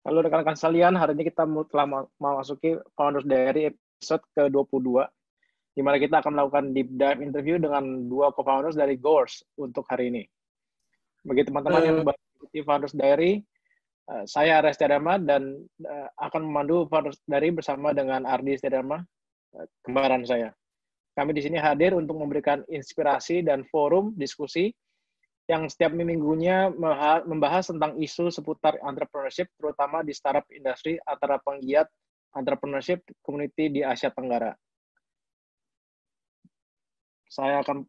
Halo rekan-rekan sekalian, hari ini kita telah memasuki Founders Diary episode ke-22, di mana kita akan melakukan deep dive interview dengan dua co-founders dari Goers untuk hari ini. Bagi teman-teman yang baru mengikuti Founders Diary, saya Ares Tiadama dan akan memandu Founders Diary bersama dengan Ardi Tiadama, kembaran saya. Kami di sini hadir untuk memberikan inspirasi dan forum diskusi yang setiap minggunya membahas tentang isu seputar entrepreneurship, terutama di startup industri antara penggiat entrepreneurship community di Asia Tenggara. Saya akan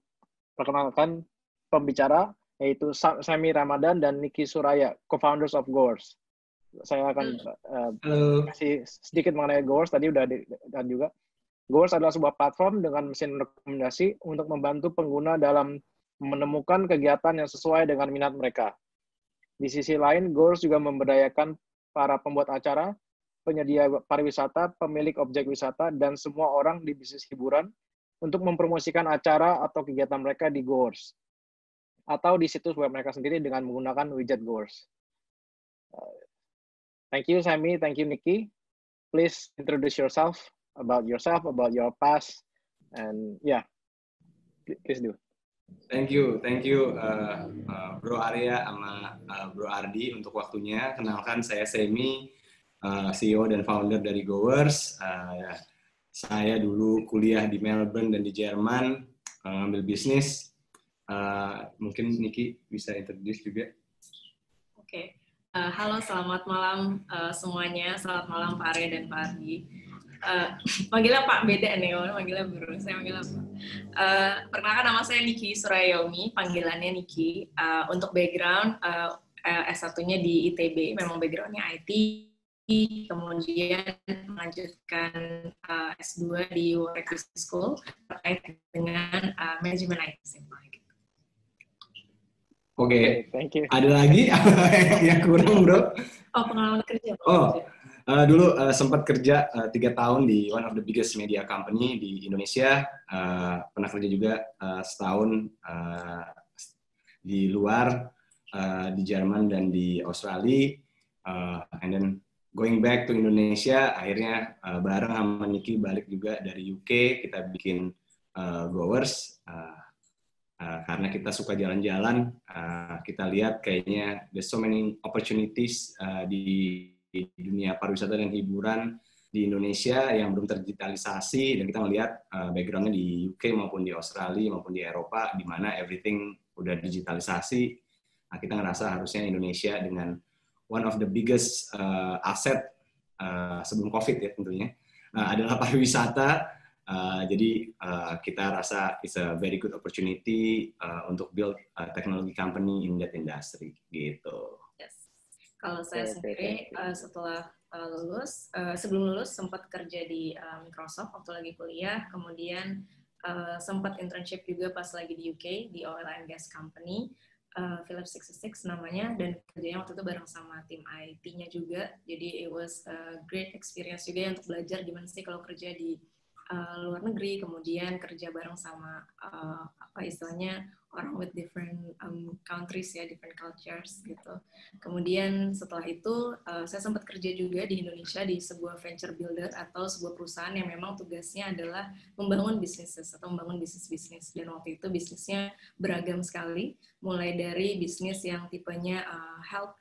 perkenalkan pembicara, yaitu Sami Ramadan dan Niki Suraya, co-founders of Goers. Saya akan kasih sedikit mengenai Goers, tadi udah dan juga. Goers adalah sebuah platform dengan mesin rekomendasi untuk membantu pengguna dalam menemukan kegiatan yang sesuai dengan minat mereka. Di sisi lain, Goers juga memberdayakan para pembuat acara, penyedia pariwisata, pemilik objek wisata, dan semua orang di bisnis hiburan untuk mempromosikan acara atau kegiatan mereka di Goers atau di situs web mereka sendiri dengan menggunakan widget Goers. Thank you, Sami. Thank you, Nikki. Please introduce yourself, about your past, and yeah, please do. Thank you, Bro Arya sama Bro Ardi untuk waktunya. Kenalkan, saya Semi, CEO dan founder dari Goers. Saya dulu kuliah di Melbourne dan di Jerman, ngambil bisnis. Mungkin Niki bisa introduce juga. Oke. Halo, selamat malam semuanya. Selamat malam Pak Arya dan Pak Ardi. Manggilnya Pak beda nih, manggilnya Bro, saya manggilnya Pak. Perkenalkan, nama saya Niki Surayomi, panggilannya Niki. Untuk background, S1-nya di ITB, memang background-nya IT, kemudian melanjutkan S2 di Warwick Business School terkait dengan manajemen IT. Oke, thank you. Ada lagi yang kurang, Bro? Oh, pengalaman kerja. Dulu sempat kerja 3 tahun di one of the biggest media company di Indonesia. Pernah kerja juga setahun di luar, di Jerman dan di Australia. And then going back to Indonesia, akhirnya bareng sama Niki balik juga dari UK, kita bikin Goers. Karena kita suka jalan-jalan, kita lihat kayaknya there's so many opportunities di dunia pariwisata dan hiburan di Indonesia yang belum terdigitalisasi, dan kita melihat background-nya di UK maupun di Australia maupun di Eropa di mana everything udah digitalisasi. Nah, kita ngerasa harusnya Indonesia dengan one of the biggest asset sebelum COVID ya tentunya adalah pariwisata. Jadi kita rasa it's a very good opportunity untuk build a technology company in that industry gitu. Kalau saya sendiri setelah lulus, sebelum lulus sempat kerja di Microsoft waktu lagi kuliah, kemudian sempat internship juga pas lagi di UK di oil and gas company, Phillips 66 namanya, dan kerjanya waktu itu bareng sama tim IT-nya juga. Jadi it was a great experience juga untuk belajar gimana sih kalau kerja di luar negeri, kemudian kerja bareng sama apa istilahnya orang with different countries ya, different cultures gitu. Kemudian setelah itu saya sempat kerja juga di Indonesia di sebuah venture builder atau sebuah perusahaan yang memang tugasnya adalah membangun bisnis atau membangun bisnis. Dan waktu itu bisnisnya beragam sekali, mulai dari bisnis yang tipenya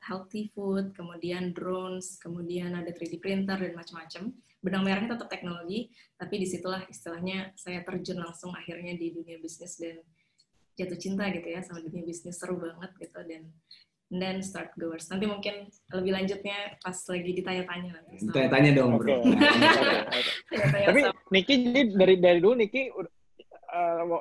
healthy food, kemudian drones, kemudian ada 3D printer dan macam-macam. Benang merahnya tetap teknologi, tapi disitulah istilahnya saya terjun langsung akhirnya di dunia bisnis dan jatuh cinta gitu ya sama dunia bisnis, seru banget gitu, dan start Goers. Nanti mungkin lebih lanjutnya pas lagi ditanya-tanya nanti. Ditanya-tanya dong, Bro. Tapi Niki jadi dari dulu Niki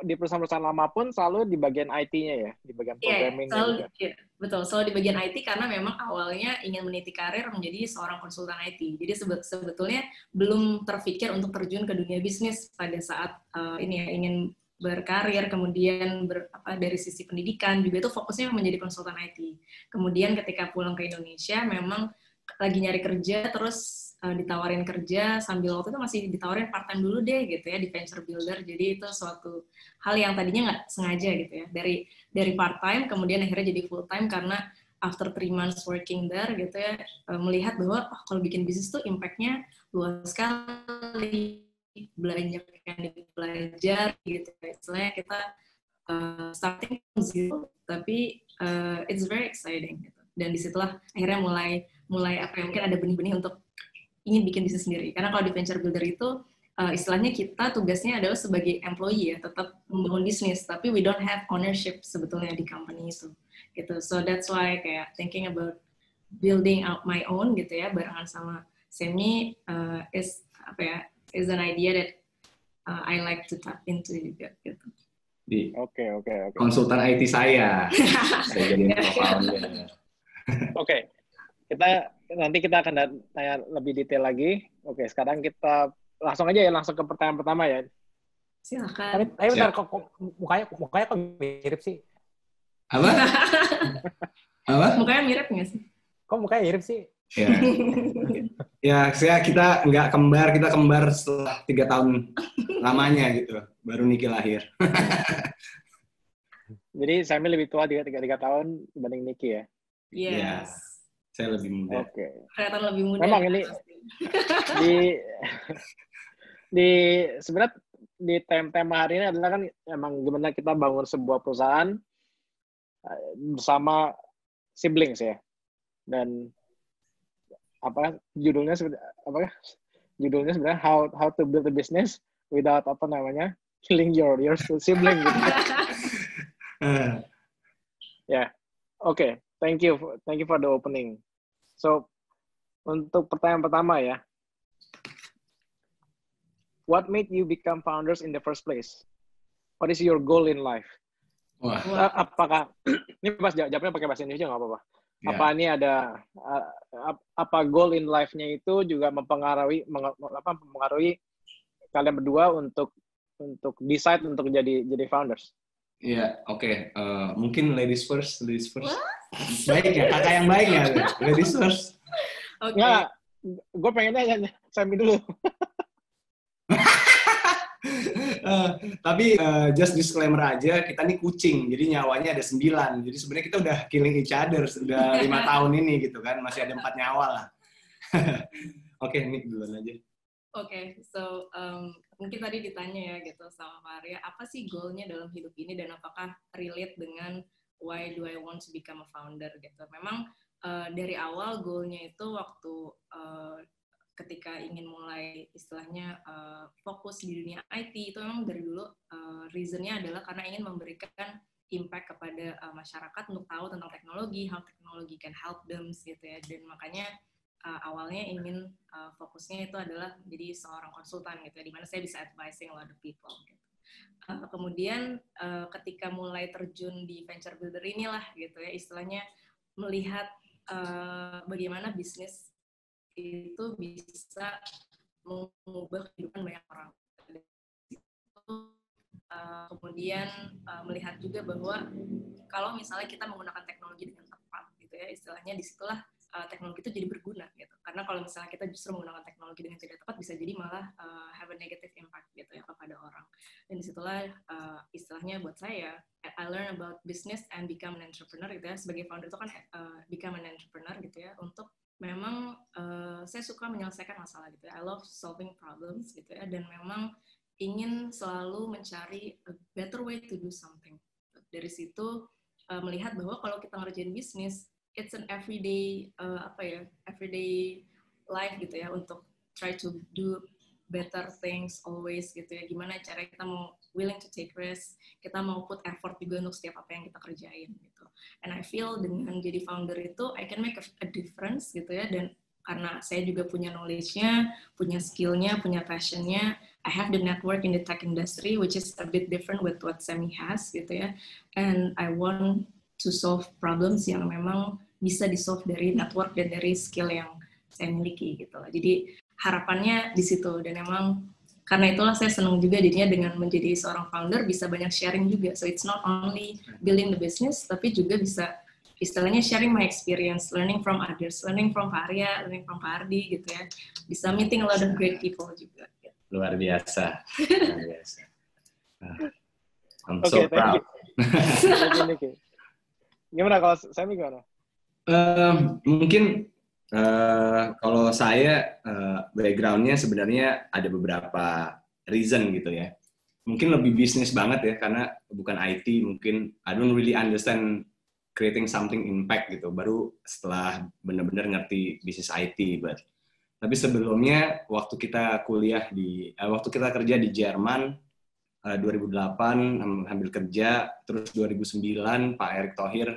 di perusahaan-perusahaan lama pun selalu di bagian IT-nya ya, di bagian programming. Iya, betul. Selalu di bagian IT karena memang awalnya ingin meniti karir menjadi seorang konsultan IT. Jadi sebetulnya belum terpikir untuk terjun ke dunia bisnis pada saat ingin berkarir, kemudian dari sisi pendidikan juga itu fokusnya menjadi konsultan IT. Kemudian ketika pulang ke Indonesia memang lagi nyari kerja, terus ditawarin kerja sambil waktu itu masih ditawarin part time dulu deh gitu ya di venture builder. Jadi itu suatu hal yang tadinya nggak sengaja gitu ya, dari part time kemudian akhirnya jadi full time karena after 3 months working there gitu ya, melihat bahwa kalau bikin bisnis tuh impact-nya luas sekali, banyak yang dipelajari gitu. Istilahnya kita starting from zero, tapi it's very exciting gitu. Dan disitulah akhirnya mulai apa ya, mungkin ada benih-benih untuk ingin bikin bisnis sendiri. Karena kalau di venture builder itu istilahnya kita tugasnya adalah sebagai employee ya, tetap membangun bisnis, tapi we don't have ownership sebetulnya di company itu. Gitu. So that's why kayak thinking about building out my own gitu ya, barengan sama Semi is an idea that I like to tap into juga gitu. Oke. Konsultan IT saya jadi co-founder. Oke. Nanti kita akan tanya lebih detail lagi. Oke, sekarang kita langsung ke pertanyaan pertama ya. Silakan. Tapi bentar, kok mukanya kok mirip sih? Apa? Mukanya mirip nggak sih? Kok mukanya mirip sih? Ya, kita nggak kembar, kita kembar setelah 3 tahun lamanya gitu, baru Niki lahir. Jadi Sami lebih tua 3 tahun dibanding Niki ya? Yes. Ya, saya lebih muda. Oke. Kelihatan lebih muda. Memang ini sebenarnya di tema hari ini adalah kan emang gimana kita bangun sebuah perusahaan bersama siblings ya. Dan judulnya sebenarnya how to build a business without killing your sibling gitu. Ya. Oke, thank you for the opening. So, untuk pertanyaan pertama ya. What made you become founders in the first place? What is your goal in life? Wah. Apakah ini pas jawabnya pakai bahasa Indonesia nggak apa-apa? Yeah. Apa ini ada apa goal in life-nya itu juga mempengaruhi kalian berdua untuk decide untuk jadi founders? Iya, oke. Mungkin ladies first. Baik ya, kakak yang baik ya. Ladies first. Oke. Nggak, gue pengennya Sami dulu. Tapi just disclaimer aja, kita nih kucing, jadi nyawanya ada 9. Jadi sebenarnya kita udah killing each other, sudah 5 tahun ini gitu kan, masih ada 4 nyawa lah. Oke, Nick duluan aja. Oke, so mungkin tadi ditanya ya gitu sama Pak Arya, apa sih goal-nya dalam hidup ini dan apakah relate dengan why do I want to become a founder gitu. Memang dari awal goal-nya itu waktu ketika ingin mulai istilahnya fokus di dunia IT itu memang dari dulu reason-nya adalah karena ingin memberikan impact kepada masyarakat untuk tahu tentang teknologi, how technology can help them gitu ya. Dan makanya awalnya ingin fokusnya itu adalah jadi seorang konsultan gitu ya, di mana saya bisa advising a lot of people gitu. Kemudian ketika mulai terjun di venture builder inilah gitu ya, istilahnya melihat bagaimana bisnis itu bisa mengubah kehidupan banyak orang. Kemudian melihat juga bahwa kalau misalnya kita menggunakan teknologi dengan tepat gitu ya, istilahnya disitulah teknologi itu jadi berguna gitu. Karena kalau misalnya kita justru menggunakan teknologi dengan tidak tepat bisa jadi malah have a negative impact gitu ya kepada orang. Dan disitulah istilahnya buat saya I learn about business and become an entrepreneur gitu ya. Sebagai founder itu kan become an entrepreneur gitu ya, untuk memang saya suka menyelesaikan masalah gitu ya. I love solving problems gitu ya, dan memang ingin selalu mencari a better way to do something. Dari situ melihat bahwa kalau kita ngerjain bisnis, it's an everyday everyday life gitu ya, untuk try to do better things always gitu ya. Gimana cara kita mau willing to take risk, kita mau put effort juga untuk setiap apa yang kita kerjain gitu. And I feel dengan jadi founder itu I can make a difference gitu ya, dan karena saya juga punya knowledge-nya, punya skill-nya, punya passion-nya, I have the network in the tech industry which is a bit different with what Semi has gitu ya, and I want to solve problems yang memang bisa di-solve dari network dan dari skill yang saya miliki gitu lah. Jadi harapannya di situ, dan emang karena itulah saya senang juga jadinya dengan menjadi seorang founder bisa banyak sharing juga. So it's not only building the business, tapi juga bisa istilahnya sharing my experience, learning from others, learning from Pak Arya, learning from Pak Ardi gitu ya. Bisa meeting a lot of great people juga. Gitu. Luar biasa. Luar biasa. I'm so proud. Gimana kalau Sami gimana? Mungkin kalau saya background-nya sebenarnya ada beberapa reason gitu ya. Mungkin lebih bisnis banget ya, karena bukan IT, mungkin I don't really understand creating something impact gitu. Baru setelah benar-benar ngerti bisnis IT, tapi sebelumnya waktu kita waktu kita kerja di Jerman 2008 ambil kerja, terus 2009 Pak Erick Thohir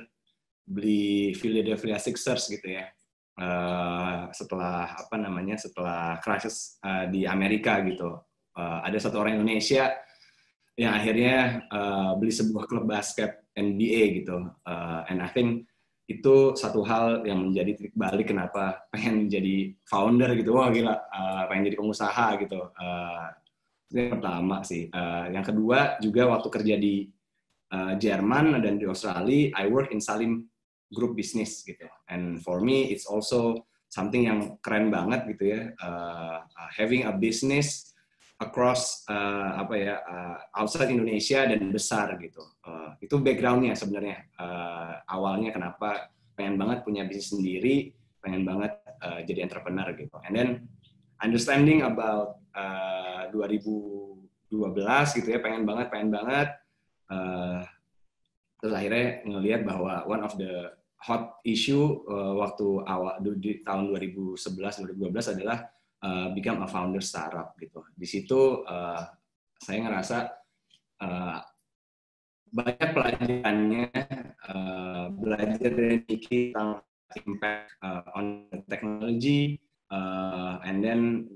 beli Philadelphia Sixers gitu ya. Setelah setelah crisis di Amerika gitu. Ada satu orang Indonesia yang akhirnya beli sebuah klub basket NBA gitu. And I think itu satu hal yang menjadi titik balik kenapa pengen jadi founder gitu. Wah gila, pengen jadi pengusaha gitu. Itu yang pertama sih. Yang kedua juga waktu kerja di Jerman dan di Australia, I work in Salim Group Business gitu. And for me, it's also something yang keren banget gitu ya. Having a business across outside Indonesia dan besar gitu. Itu background-nya sebenarnya. Awalnya kenapa pengen banget punya bisnis sendiri, pengen banget jadi entrepreneur gitu. And then understanding about 2012 gitu ya, pengen banget. Terus akhirnya ngelihat bahwa one of the hot issue waktu awal di tahun 2011-2012 adalah become a founder startup gitu. Di situ saya ngerasa banyak pelajarannya, belajar dari Niki tentang impact on technology, and then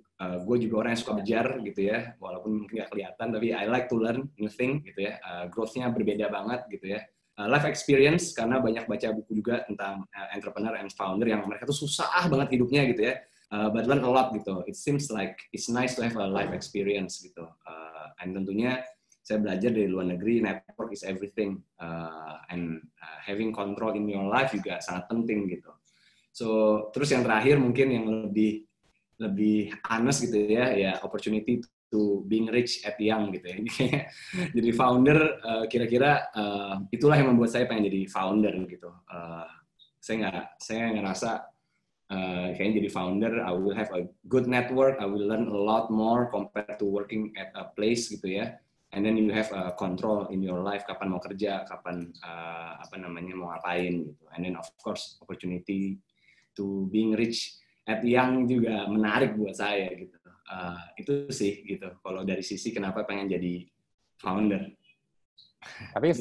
gue juga orang yang suka belajar gitu ya, walaupun mungkin nggak kelihatan, tapi I like to learn new thing gitu ya. Growth-nya berbeda banget gitu ya. Life experience, karena banyak baca buku juga tentang entrepreneur and founder yang mereka tuh susah banget hidupnya gitu ya. But learn a lot gitu. It seems like it's nice to have a life experience gitu. And tentunya saya belajar dari luar negeri, network is everything. And having control in your life juga sangat penting gitu. So terus yang terakhir mungkin yang lebih honest gitu ya, opportunity to being rich at young gitu ya. Jadi founder kira-kira itulah yang membuat saya pengen jadi founder gitu. Saya ngerasa kayaknya jadi founder, I will have a good network, I will learn a lot more compared to working at a place gitu ya. And then you have a control in your life, kapan mau kerja, kapan mau ngapain gitu. And then of course opportunity to being rich at young juga menarik buat saya gitu. Itu sih gitu. Kalau dari sisi kenapa pengen jadi founder. Tapi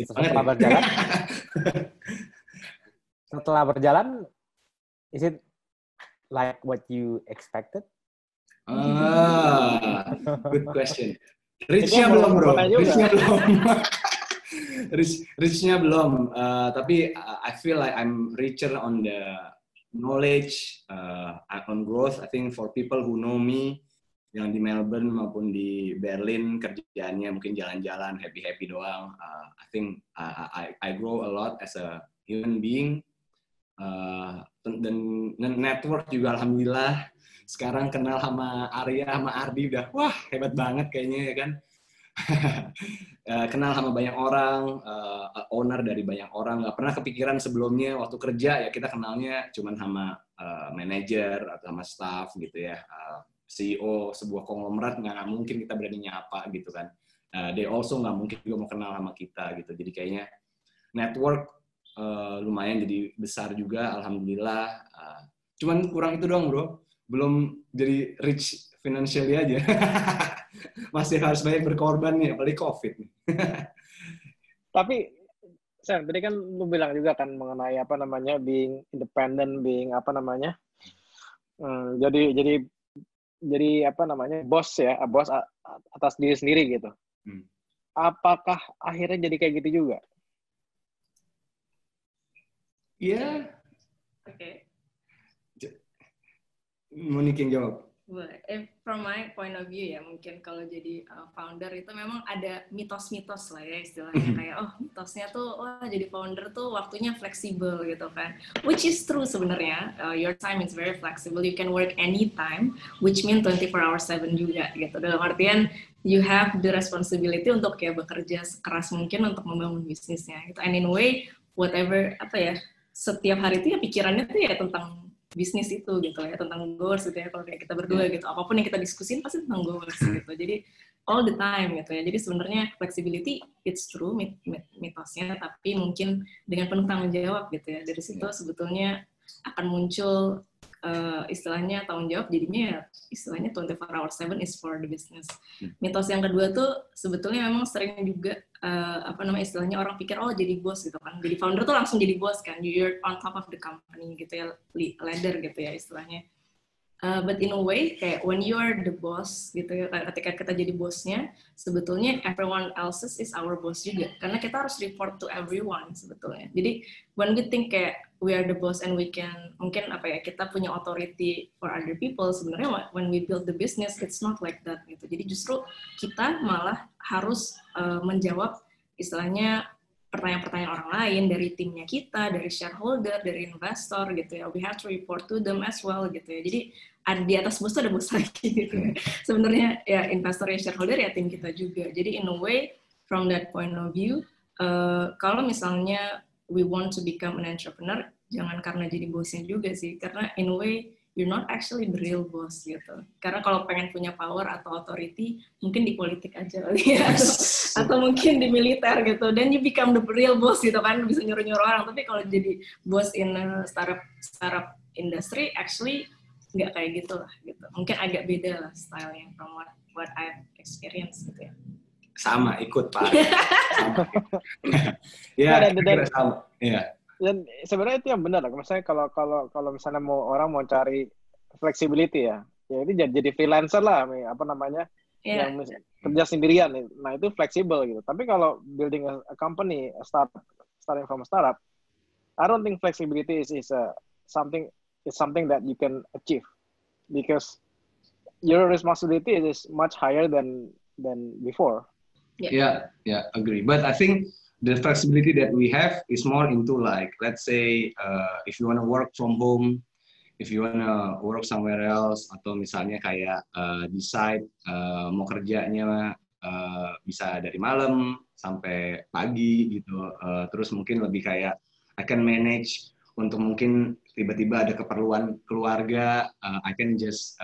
setelah berjalan, is it like what you expected? Good question. Rich-nya belum bro. Rich-nya belum. Tapi I feel like I'm richer on the knowledge, on growth. I think for people who know me, yang di Melbourne maupun di Berlin kerjaannya mungkin jalan-jalan, happy doang. I think I grow a lot as a human being. Dan network juga alhamdulillah. Sekarang kenal sama Arya, sama Ardi udah wah hebat banget kayaknya ya kan. Kenal sama banyak orang, owner dari banyak orang. Nggak pernah kepikiran sebelumnya waktu kerja ya kita kenalnya cuman sama manajer atau sama staff gitu ya. CEO sebuah konglomerat nggak mungkin kita berani nyapa gitu kan. They also nggak mungkin juga mau kenal sama kita gitu. Jadi kayaknya network lumayan jadi besar juga, alhamdulillah. Cuman kurang itu doang bro, belum jadi rich financially aja. Masih harus banyak berkorban nih, apalagi COVID nih. Tapi Sam, tadi kan lu bilang juga kan mengenai being independent, being jadi bos ya, bos atas diri sendiri gitu. Apakah akhirnya jadi kayak gitu juga? Iya. Oke. Monique yang jawab. From my point of view ya, mungkin kalau jadi founder itu memang ada mitos-mitos lah ya istilahnya. Kayak mitosnya tuh jadi founder tuh waktunya fleksibel gitu kan. Which is true sebenarnya. Your time is very flexible. You can work anytime, which mean 24/7 juga gitu. Dalam artian you have the responsibility untuk ya bekerja sekeras mungkin untuk membangun bisnisnya gitu. And in a way whatever setiap hari itu ya pikirannya tuh ya tentang bisnis itu gitu ya, tentang goals gitu ya, kalau kayak kita berdua gitu, apapun yang kita diskusin pasti tentang goals gitu, jadi all the time gitu ya. Jadi sebenarnya flexibility it's true mitosnya, tapi mungkin dengan penuh tanggung jawab gitu ya. Dari situ sebetulnya akan muncul istilahnya tanggung jawab, jadinya ya istilahnya 24/7 is for the business. Mitos yang kedua tuh sebetulnya memang sering juga istilahnya orang pikir oh jadi bos gitu kan, jadi founder tuh langsung jadi bos kan, you're on top of the company gitu ya, ladder gitu ya istilahnya. But in a way, kayak when you are the boss gitu ya, ketika kita jadi bosnya, sebetulnya everyone else is our boss juga, karena kita harus report to everyone sebetulnya. Jadi when we think kayak we are the boss and we can, mungkin kita punya authority for other people, sebenarnya when we build the business, it's not like that gitu. Jadi justru kita malah harus menjawab istilahnya pertanyaan-pertanyaan orang lain dari timnya kita, dari shareholder, dari investor gitu ya. We have to report to them as well gitu ya. Jadi di atas bos tuh ada bos lagi gitu ya. Sebenarnya ya investor ya shareholder ya tim kita juga. Jadi in a way from that point of view, kalau misalnya we want to become an entrepreneur, jangan karena jadi bosnya juga sih. Karena in a way you're not actually the real boss gitu. Karena kalau pengen punya power atau authority, mungkin di politik aja kali ya, atau mungkin di militer gitu. Then you become the real boss gitu kan, bisa nyuruh-nyuruh orang. Tapi kalau jadi boss in a startup industry, actually nggak kayak gitu lah gitu. Mungkin agak beda lah stylenya from what I've experienced gitu ya. Sama, ikut Pak. Ya, kira-kira sama. Iya. Dan sebenarnya itu yang benar lah. Misalnya kalau misalnya orang mau cari flexibility ya itu jadi freelancer lah, yang kerja sendirian. Nah itu fleksibel gitu. Tapi kalau building a company, starting from a startup, I don't think flexibility is something that you can achieve, because your responsibility is much higher than before. Yeah, agree. But I think the flexibility that we have is more into like, let's say, if you want to work from home, if you want to work somewhere else, atau misalnya kayak decide mau kerjanya bisa dari malam sampai pagi gitu, terus mungkin lebih kayak I can manage untuk mungkin tiba-tiba ada keperluan keluarga, I can just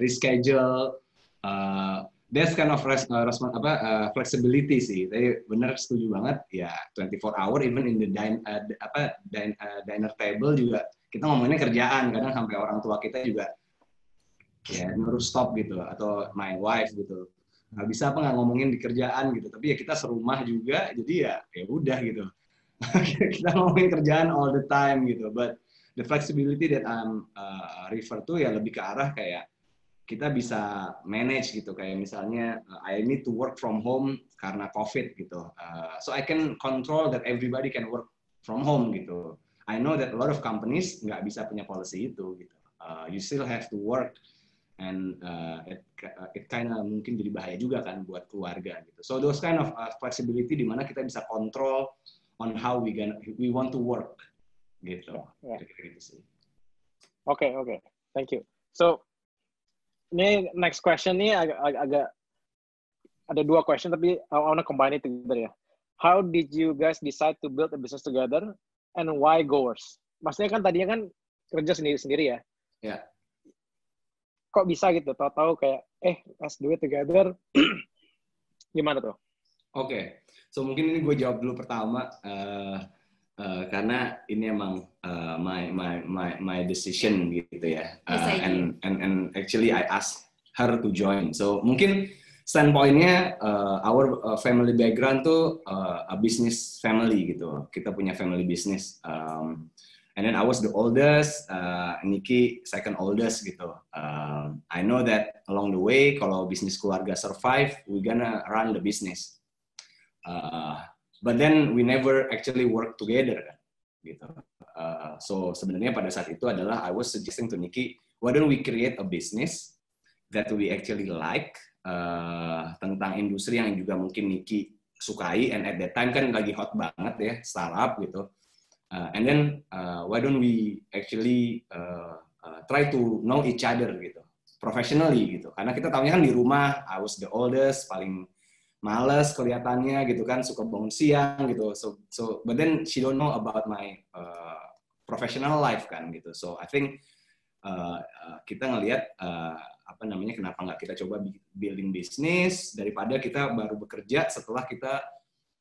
reschedule. That's kind of flexibility sih. Tapi benar, setuju banget ya. 24 hour even in the dinner table juga kita ngomongin kerjaan, kadang sampai orang tua kita juga ya nyuruh stop gitu, atau my wife gitu, nggak bisa nggak ngomongin di kerjaan gitu. Tapi ya kita serumah juga, jadi ya udah gitu. Kita ngomongin kerjaan all the time gitu. But the flexibility that I'm refer to ya lebih ke arah kayak kita bisa manage gitu, kayak misalnya I need to work from home karena COVID gitu, so I can control that everybody can work from home gitu. I know that a lot of companies nggak bisa punya policy itu gitu. You still have to work, and it kind of mungkin jadi bahaya juga kan buat keluarga gitu. So those kind of flexibility di mana kita bisa control on how we want to work gitu. Kira-kira gitu sih. Okay, thank you. So ini next question nih agak ada 2 question, tapi I want to combine it together ya. How did you guys decide to build a business together and why Goers? Maksudnya kan tadinya kan kerja sendiri-sendiri ya. Yeah. Kok bisa gitu? Tahu-tahu kayak let's do it together. Gimana tuh? Oke. So mungkin ini gue jawab dulu pertama. Karena ini emang my decision gitu ya, and actually I asked her to join. So mungkin standpointnya our family background tuh a business family gitu. Kita punya family business, and then I was the oldest, Nikki second oldest gitu. I know that along the way kalau bisnis keluarga survive, we gonna run the business. But then we never actually work together kan, gitu. So sebenarnya pada saat itu adalah I was suggesting to Nikki, why don't we create a business that we actually like, tentang industri yang juga mungkin Nikki sukai, and at that time kan lagi hot banget ya startup gitu. And then why don't we actually try to know each other gitu, professionally gitu. Karena kita tahunya kan di rumah, I was the oldest, paling males kelihatannya gitu kan, suka bangun siang gitu. But then she don't know about my professional life kan gitu. So I think kita ngelihat apa namanya, kenapa nggak kita coba building bisnis daripada kita baru bekerja setelah kita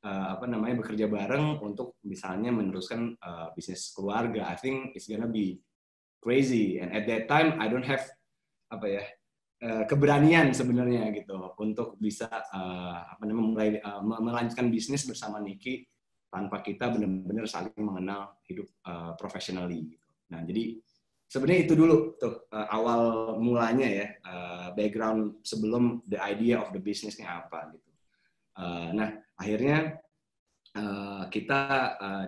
apa namanya bekerja bareng untuk misalnya meneruskan bisnis keluarga. I think it's gonna be crazy, and at that time I don't have apa ya keberanian sebenarnya gitu untuk bisa apa namanya mulai melanjutkan bisnis bersama Niki tanpa kita benar-benar saling mengenal hidup professionally gitu. Nah, jadi sebenarnya itu dulu tuh awal mulanya ya, background sebelum the idea of the business-nya apa gitu. Nah, akhirnya kita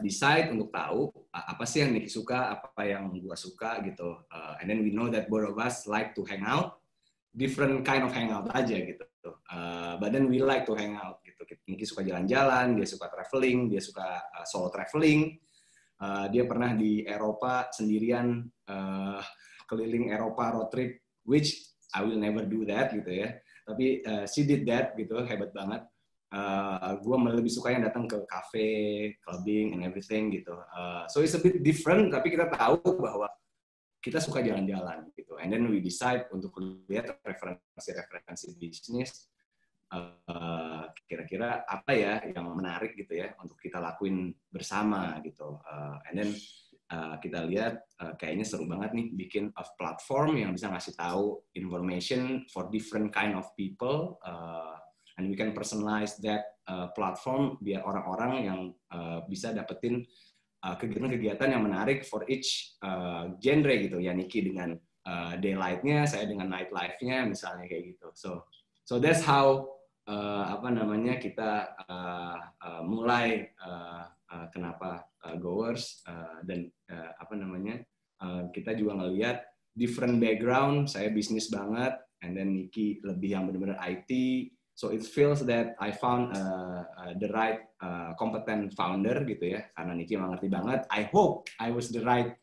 decide untuk tahu apa sih yang Niki suka, apa yang gua suka gitu. And then we know that both of us like to hang out, different kind of hangout aja gitu. But then we like to hang out gitu. Niki suka jalan-jalan, dia suka traveling, dia suka solo traveling. Dia pernah di Eropa sendirian, keliling Eropa road trip, which I will never do that gitu ya. Tapi she did that gitu, hebat banget. Gue lebih suka yang datang ke cafe, clubbing, and everything gitu. So it's a bit different, tapi kita tahu bahwa kita suka jalan-jalan gitu. And then we decide untuk lihat referensi bisnis, kira-kira apa ya yang menarik gitu ya untuk kita lakuin bersama gitu. And then kita lihat kayaknya seru banget nih bikin a platform yang bisa ngasih tahu information for different kind of people, and we can personalize that platform biar orang-orang yang bisa dapetin kegiatan-kegiatan yang menarik for each genre gitu ya. Niki dengan daylight-nya, saya dengan nightlife-nya misalnya kayak gitu. So that's how apa namanya kita mulai kenapa Goers, dan apa namanya kita juga ngelihat different background. Saya bisnis banget, and then Niki lebih yang benar-benar IT. So it feels that I found the right competent founder gitu ya, karena Niki emang ngerti banget. I hope I was the right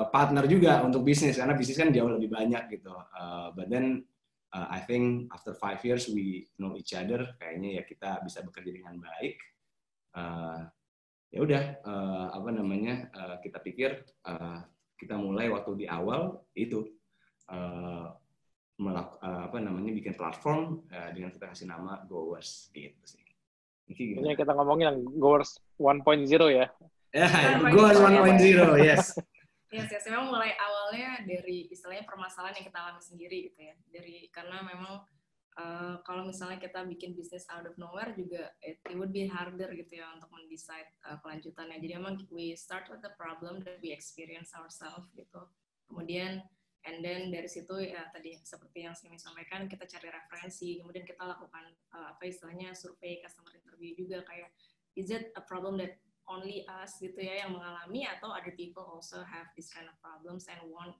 partner juga untuk bisnis, karena bisnis kan jauh lebih banyak gitu. But then I think after 5 years we know each other, kayaknya ya kita bisa bekerja dengan baik. Ya udah, apa namanya kita pikir kita mulai waktu di awal itu. Apa namanya bikin platform dengan kita kasih nama Goers gitu sih. Ini kita ngomongin yang Goers 1.0 ya. Ya, Goers 1.0, yes. Yes, memang mulai awalnya dari istilahnya permasalahan yang kita alami sendiri gitu ya. Karena memang kalau misalnya kita bikin bisnis out of nowhere juga it would be harder gitu ya untuk mendecide kelanjutannya. Jadi memang we start with the problem that we experience ourselves gitu. Kemudian and then dari situ ya tadi seperti yang saya sampaikan, kita cari referensi, kemudian kita lakukan apa istilahnya survei, customer interview juga, kayak is it a problem that only us gitu ya yang mengalami, atau other people also have this kind of problems and want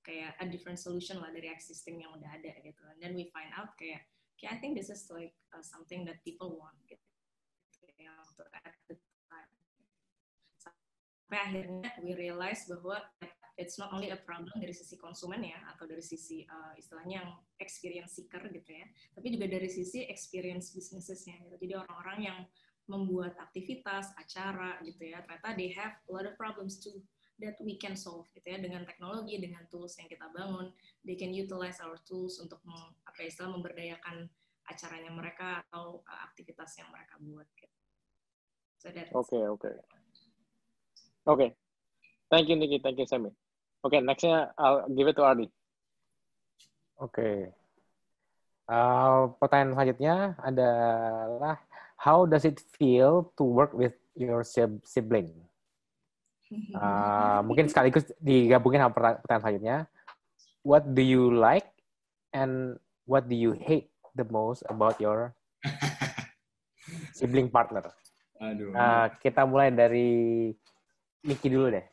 kayak a different solution lah dari existing yang udah ada gitu. And then we find out kayak I think this is like something that people want gitu ya, at the time. Sampai akhirnya we realize bahwa it's not only a problem dari sisi konsumen ya, atau dari sisi istilahnya yang experience seeker gitu ya, tapi juga dari sisi experience businesses-nya gitu. Jadi orang-orang yang membuat aktivitas, acara gitu ya, ternyata they have a lot of problems too that we can solve gitu ya, dengan teknologi, dengan tools yang kita bangun. They can utilize our tools untuk memberdayakan acaranya mereka atau aktivitas yang mereka buat gitu. So Okay. Thank you, Niki. Thank you, Sammy. Okay, nextnya I'll give it to Ardi. Okay. Pertanyaan selanjutnya adalah, how does it feel to work with your sibling? Mungkin sekaligus digabungin sama pertanyaan selanjutnya. What do you like and what do you hate the most about your sibling partner? Aduh. Kita mulai dari Niki dulu deh.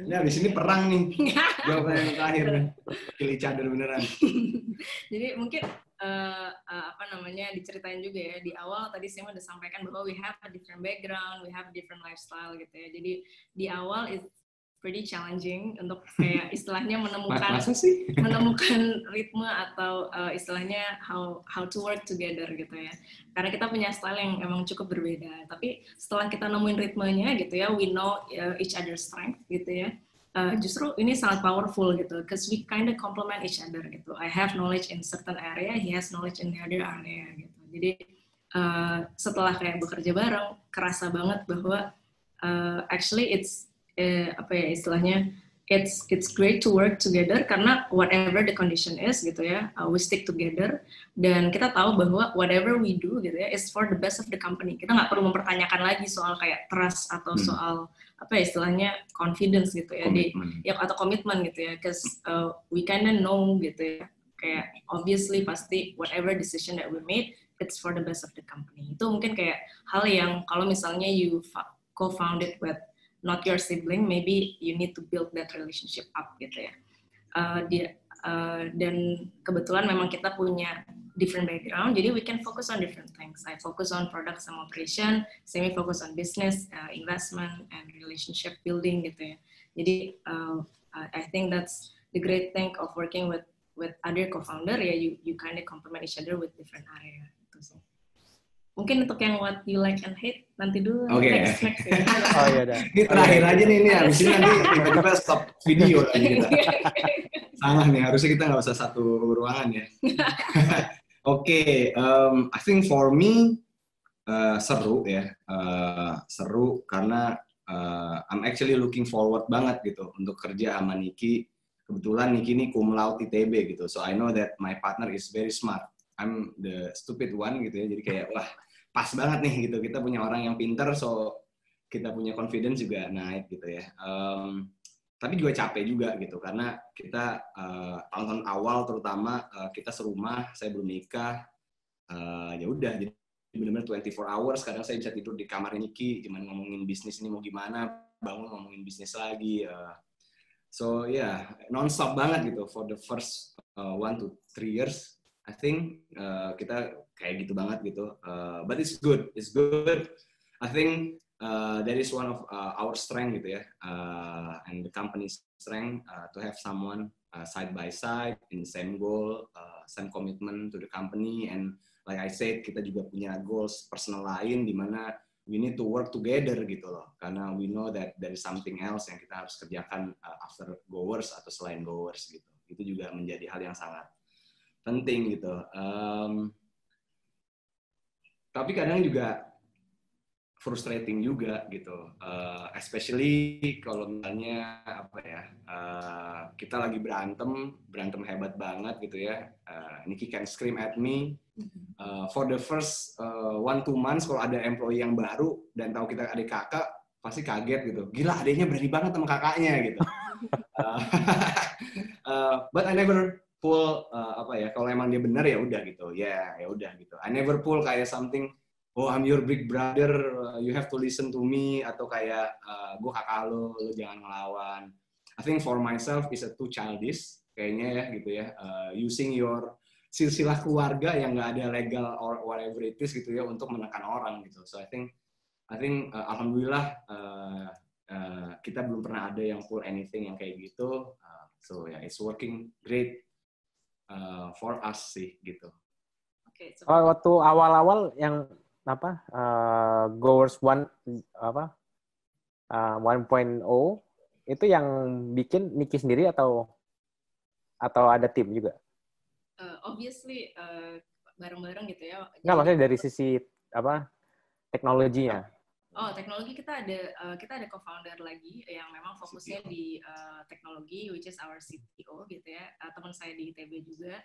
Nah, di sini perang nih. Jawaban yang terakhir nih. Kill each other beneran. Jadi mungkin diceritain juga ya di awal tadi saya udah sampaikan bahwa we have a different background, we have different lifestyle gitu ya. Jadi di awal pretty challenging untuk kayak istilahnya menemukan Masa sih? menemukan ritme atau istilahnya how to work together gitu ya. Karena kita punya style yang emang cukup berbeda. Tapi setelah kita nemuin ritmenya gitu ya, we know each other's strength gitu ya. Justru ini sangat powerful gitu, because we kind of complement each other gitu. I have knowledge in certain area, he has knowledge in the other area gitu. Jadi setelah kayak bekerja bareng, kerasa banget bahwa actually it's apa ya istilahnya, it's great to work together karena whatever the condition is gitu ya, we stick together dan kita tahu bahwa whatever we do gitu ya is for the best of the company. Kita nggak perlu mempertanyakan lagi soal kayak trust atau soal apa ya istilahnya confidence gitu ya, atau komitmen gitu ya, because we kinda know gitu ya, kayak obviously pasti whatever decision that we made it's for the best of the company. Itu mungkin kayak hal yang kalau misalnya you co-founded with not your sibling, maybe you need to build that relationship up gitu ya. Dan kebetulan memang kita punya different background, jadi we can focus on different things. I focus on product and operation, Semi focus on business, investment, and relationship building gitu ya. Jadi I think that's the great thing of working with other co-founder ya, you kind of complement each other with different area. Gitu sih. Mungkin untuk yang what you like and hate nanti dulu. Next ya. Oh iya dah. Ini terakhir aja nih, ini habis ini nanti tiba-tiba stop video lagi kita. Salah nih, harusnya kita nggak usah satu ruangan ya. Oke, I think for me seru ya, seru karena I'm actually looking forward banget gitu untuk kerja sama Niki. Kebetulan Niki ini cum laude ITB gitu, so I know that my partner is very smart. I'm the stupid one gitu ya, jadi kayak wah pas banget nih gitu, kita punya orang yang pinter, so kita punya confidence juga naik gitu ya. Tapi juga capek juga gitu, karena kita tahun-tahun awal terutama kita serumah, saya belum nikah, ya udah jadi benar-benar 24 hours, kadang saya bisa tidur di kamarnya Niki, cuman ngomongin bisnis ini mau gimana, bangun ngomongin bisnis lagi. So yeah, non-stop banget gitu for the first 1 to 3 years. I think kita kayak gitu banget gitu, but it's good. I think that is one of our strength gitu ya, and the company's strength to have someone side by side in the same goal, same commitment to the company, and like I said kita juga punya goals personal lain di mana we need to work together gitu loh, karena we know that there is something else yang kita harus kerjakan after goers atau selain goers gitu. Itu juga menjadi hal yang sangat penting gitu. Tapi kadang juga frustrating juga gitu, especially kalau misalnya apa ya, kita lagi berantem hebat banget gitu ya. Niki can scream at me for the first 1-2 months. Kalau ada employee yang baru dan tahu kita adik kakak, pasti kaget gitu. Gila, adiknya berani banget sama kakaknya gitu. But I never pull apa ya, kalau emang dia benar ya udah gitu, ya udah gitu. I never pull kayak something, oh I'm your big brother, you have to listen to me, atau kayak gue kakak lo jangan ngelawan. I think for myself is a too childish kayaknya ya gitu ya, using your silsilah keluarga yang nggak ada legal or whatever it is gitu ya untuk menekan orang gitu. So I think alhamdulillah kita belum pernah ada yang pull anything yang kayak gitu. So yeah, it's working great for us sih gitu. Okay, so waktu awal-awal yang apa Goers 1 apa 1.0 itu yang bikin Niki sendiri atau ada tim juga? Obviously bareng-bareng gitu ya. Nggak, maksudnya dari sisi apa teknologinya. Oh, teknologi kita ada co-founder lagi yang memang fokusnya di teknologi, which is our CTO gitu ya. Teman saya di ITB juga.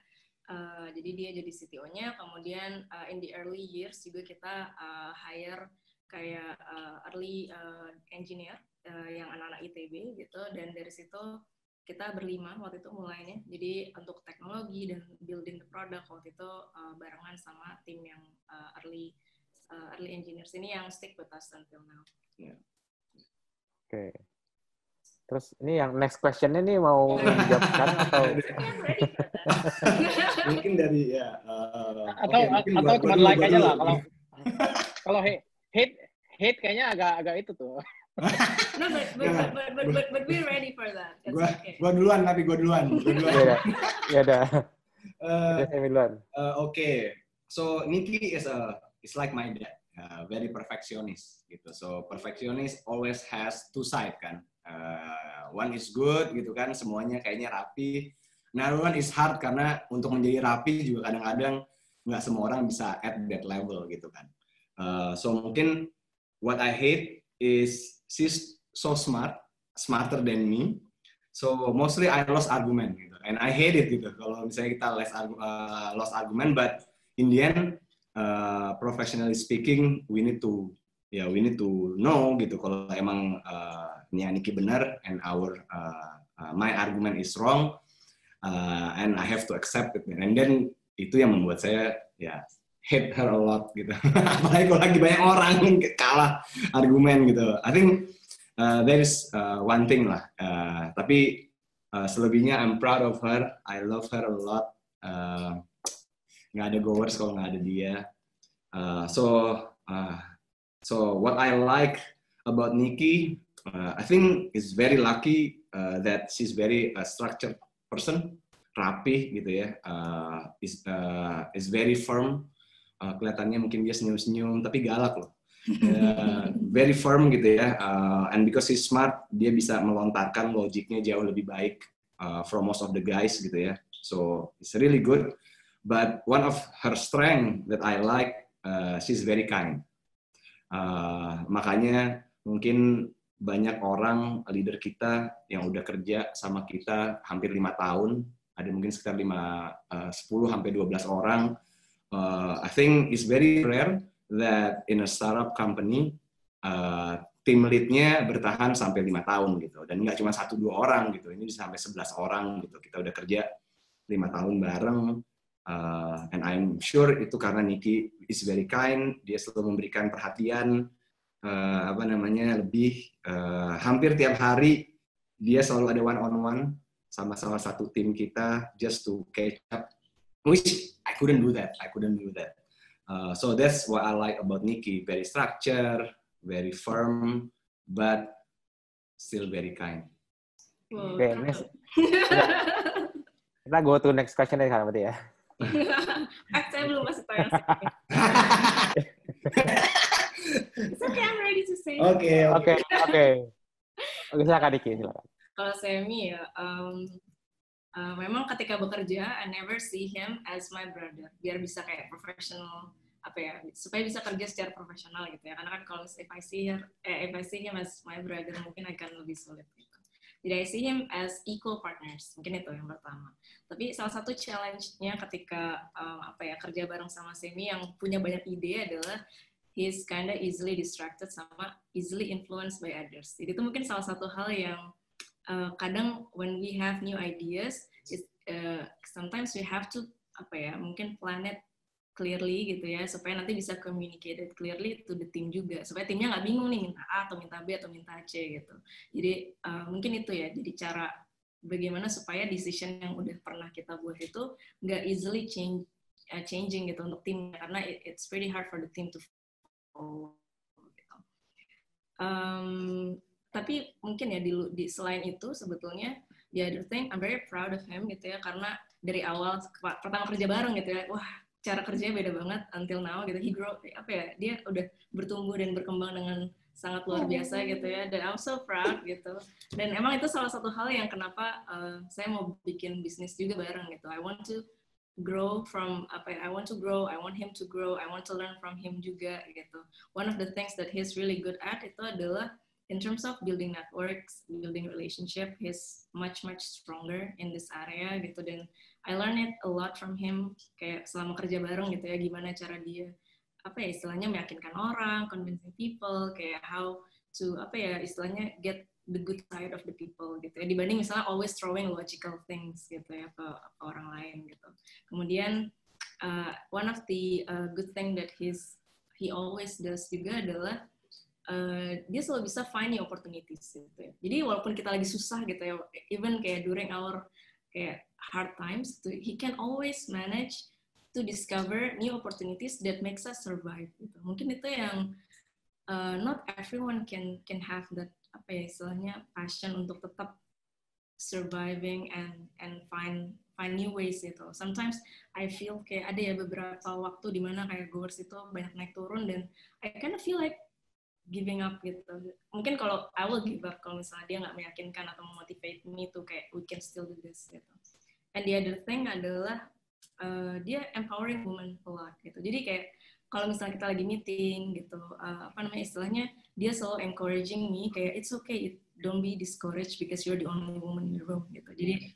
Jadi dia jadi CTO-nya. Kemudian in the early years juga kita hire kayak early engineer yang anak-anak ITB gitu. Dan dari situ kita berlima waktu itu mulainya. Jadi untuk teknologi dan building the product waktu itu barengan sama tim yang early engineers ini yang stick with us until now. Yeah. Oke. Terus ini yang next question-nya nih mau dijawab sekarang atau? Mungkin dari ya. Atau cuma like aja lah. Kalau hate kayaknya agak itu tuh. No, but we're ready for that. Gua duluan. Ya udah. Okay. So Nicky is like my dad, very perfectionist gitu. So perfectionist always has two side kan. One is good gitu kan, semuanya kayaknya rapi. Another one is hard karena untuk menjadi rapi juga kadang-kadang nggak semua orang bisa at that level gitu kan. So mungkin what I hate is she's so smarter than me. So mostly I lost argument gitu, and I hate it gitu. Kalau misalnya kita lost argument, but in the end, professionally speaking, we need to know gitu. Kalau emang Niki benar and my argument is wrong, and I have to accept it. And then itu yang membuat saya hate her a lot gitu. Apalagi kalau lagi banyak orang kalah argumen gitu. I think there is one thing lah. Tapi selebihnya I'm proud of her. I love her a lot. Nggak ada goers kalau nggak ada dia. So what I like about Nicky, I think is very lucky that she's very structured person, rapi gitu ya. Is very firm. Kelihatannya mungkin dia senyum-senyum tapi galak loh. Very firm gitu ya. And because she's smart, dia bisa melontarkan logiknya jauh lebih baik from most of the guys gitu ya. So it's really good. But one of her strength that I like, she's very kind. Makanya mungkin banyak orang leader kita yang udah kerja sama kita hampir 5 tahun, ada mungkin sekitar 10 sampai 12 orang. I think it's very rare that in a startup company team lead-nya bertahan sampai 5 tahun gitu, dan nggak cuma 1-2 orang gitu, ini bisa sampai 11 orang gitu. Kita udah kerja 5 tahun bareng. And I'm sure itu karena Nicky is very kind, dia selalu memberikan perhatian, lebih hampir tiap hari dia selalu ada one-on-one sama salah satu tim kita just to catch up, which I couldn't do that. So that's what I like about Nicky, very structured, very firm, but still very kind. Okay, next. Kita go to next question deh kan berarti ya. Saya belum masih tahu yang It's okay, I'm ready to say. Oke, silakan Nicky, silakan. Kalau Semi ya, memang ketika bekerja, I never see him as my brother. Biar bisa kayak professional, supaya bisa kerja secara profesional gitu ya. Karena kan kalau if I see him as my brother, mungkin akan lebih sulit gitu. Jadi I see him as equal partners, mungkin itu yang pertama. Tapi salah satu challenge-nya ketika kerja bareng sama Semi yang punya banyak ide adalah he's kinda easily distracted sama easily influenced by others. Jadi itu mungkin salah satu hal yang kadang when we have new ideas, sometimes we have to mungkin plan it clearly gitu ya, supaya nanti bisa communicated clearly to the team juga, supaya timnya nggak bingung nih minta A atau minta B atau minta C gitu. Jadi mungkin itu ya, jadi cara bagaimana supaya decision yang udah pernah kita buat itu nggak easily changing gitu untuk tim, karena it's pretty hard for the team to follow gitu. Tapi mungkin ya di selain itu sebetulnya the other thing I'm very proud of him gitu ya, karena dari awal pertama kerja bareng gitu ya, wah cara kerjanya beda banget until now gitu. He grow dia udah bertumbuh dan berkembang dengan sangat luar biasa gitu ya, dan I'm so proud gitu. Dan emang itu salah satu hal yang kenapa saya mau bikin bisnis juga bareng gitu. I want to grow, I want him to grow, I want to learn from him juga gitu. One of the things that he's really good at itu adalah in terms of building networks, building relationship, he's much stronger in this area gitu. Dan I learned it a lot from him, kayak selama kerja bareng gitu ya, gimana cara dia istilahnya meyakinkan orang, convincing people, kayak how to istilahnya get the good side of the people gitu ya, dibanding misalnya always throwing logical things gitu ya ke orang lain gitu. Kemudian one of the good thing that he always does juga adalah dia selalu bisa find new opportunities gitu ya. Jadi walaupun kita lagi susah gitu ya, even kayak during our kayak hard times, he can always manage to discover new opportunities that makes us survive gitu. Mungkin itu yang not everyone can have that apa ya istilahnya passion untuk tetap surviving and find new ways gitu. Sometimes I feel kayak ada ya beberapa waktu di mana kayak goers itu banyak naik turun dan I kind of feel like giving up gitu. Mungkin kalau I will give up kalau misalnya dia nggak meyakinkan atau memotivate me to kayak we can still do this gitu. And the other thing adalah dia empowering women a lot gitu. Jadi kayak kalau misalnya kita lagi meeting gitu, apa namanya istilahnya dia selalu encouraging me kayak it's okay, don't be discouraged because you're the only woman in the room gitu. Jadi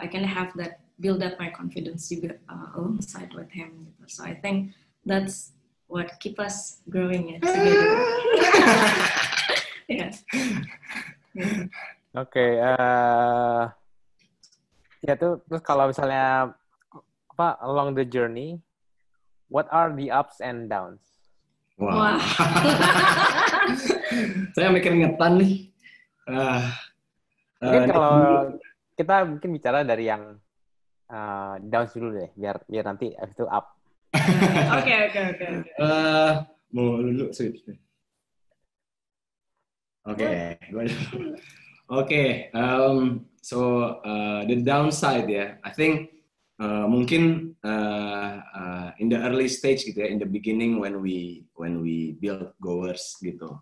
I can have that build up my confidence juga alongside with him gitu. So I think that's what keep us growing together. Yeah. Oke, ya tuh terus kalau misalnya apa along the journey, what are the ups and downs? Wow. Saya mikir ngetan nih. Mungkin kalau kita mungkin bicara dari yang downs dulu deh, biar nanti abis itu up. Oke. Mau dulu sweet. Oke. So the downside ya, I think mungkin in the early stage gitu ya, in the beginning when we build goers gitu.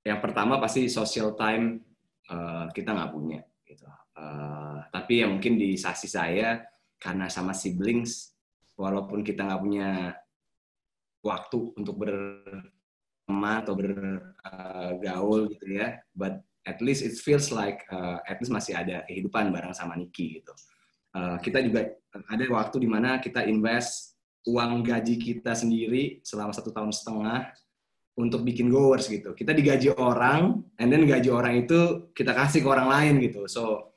Yang pertama pasti social time kita nggak punya gitu. Tapi ya mungkin di sisi saya karena sama siblings, walaupun kita nggak punya waktu untuk berteman atau bergaul gitu ya, but at least it feels like at least masih ada kehidupan bareng sama Niki gitu. Kita juga ada waktu di mana kita invest uang gaji kita sendiri selama 1,5 tahun untuk bikin goers gitu. Kita digaji orang, and then gaji orang itu kita kasih ke orang lain gitu. So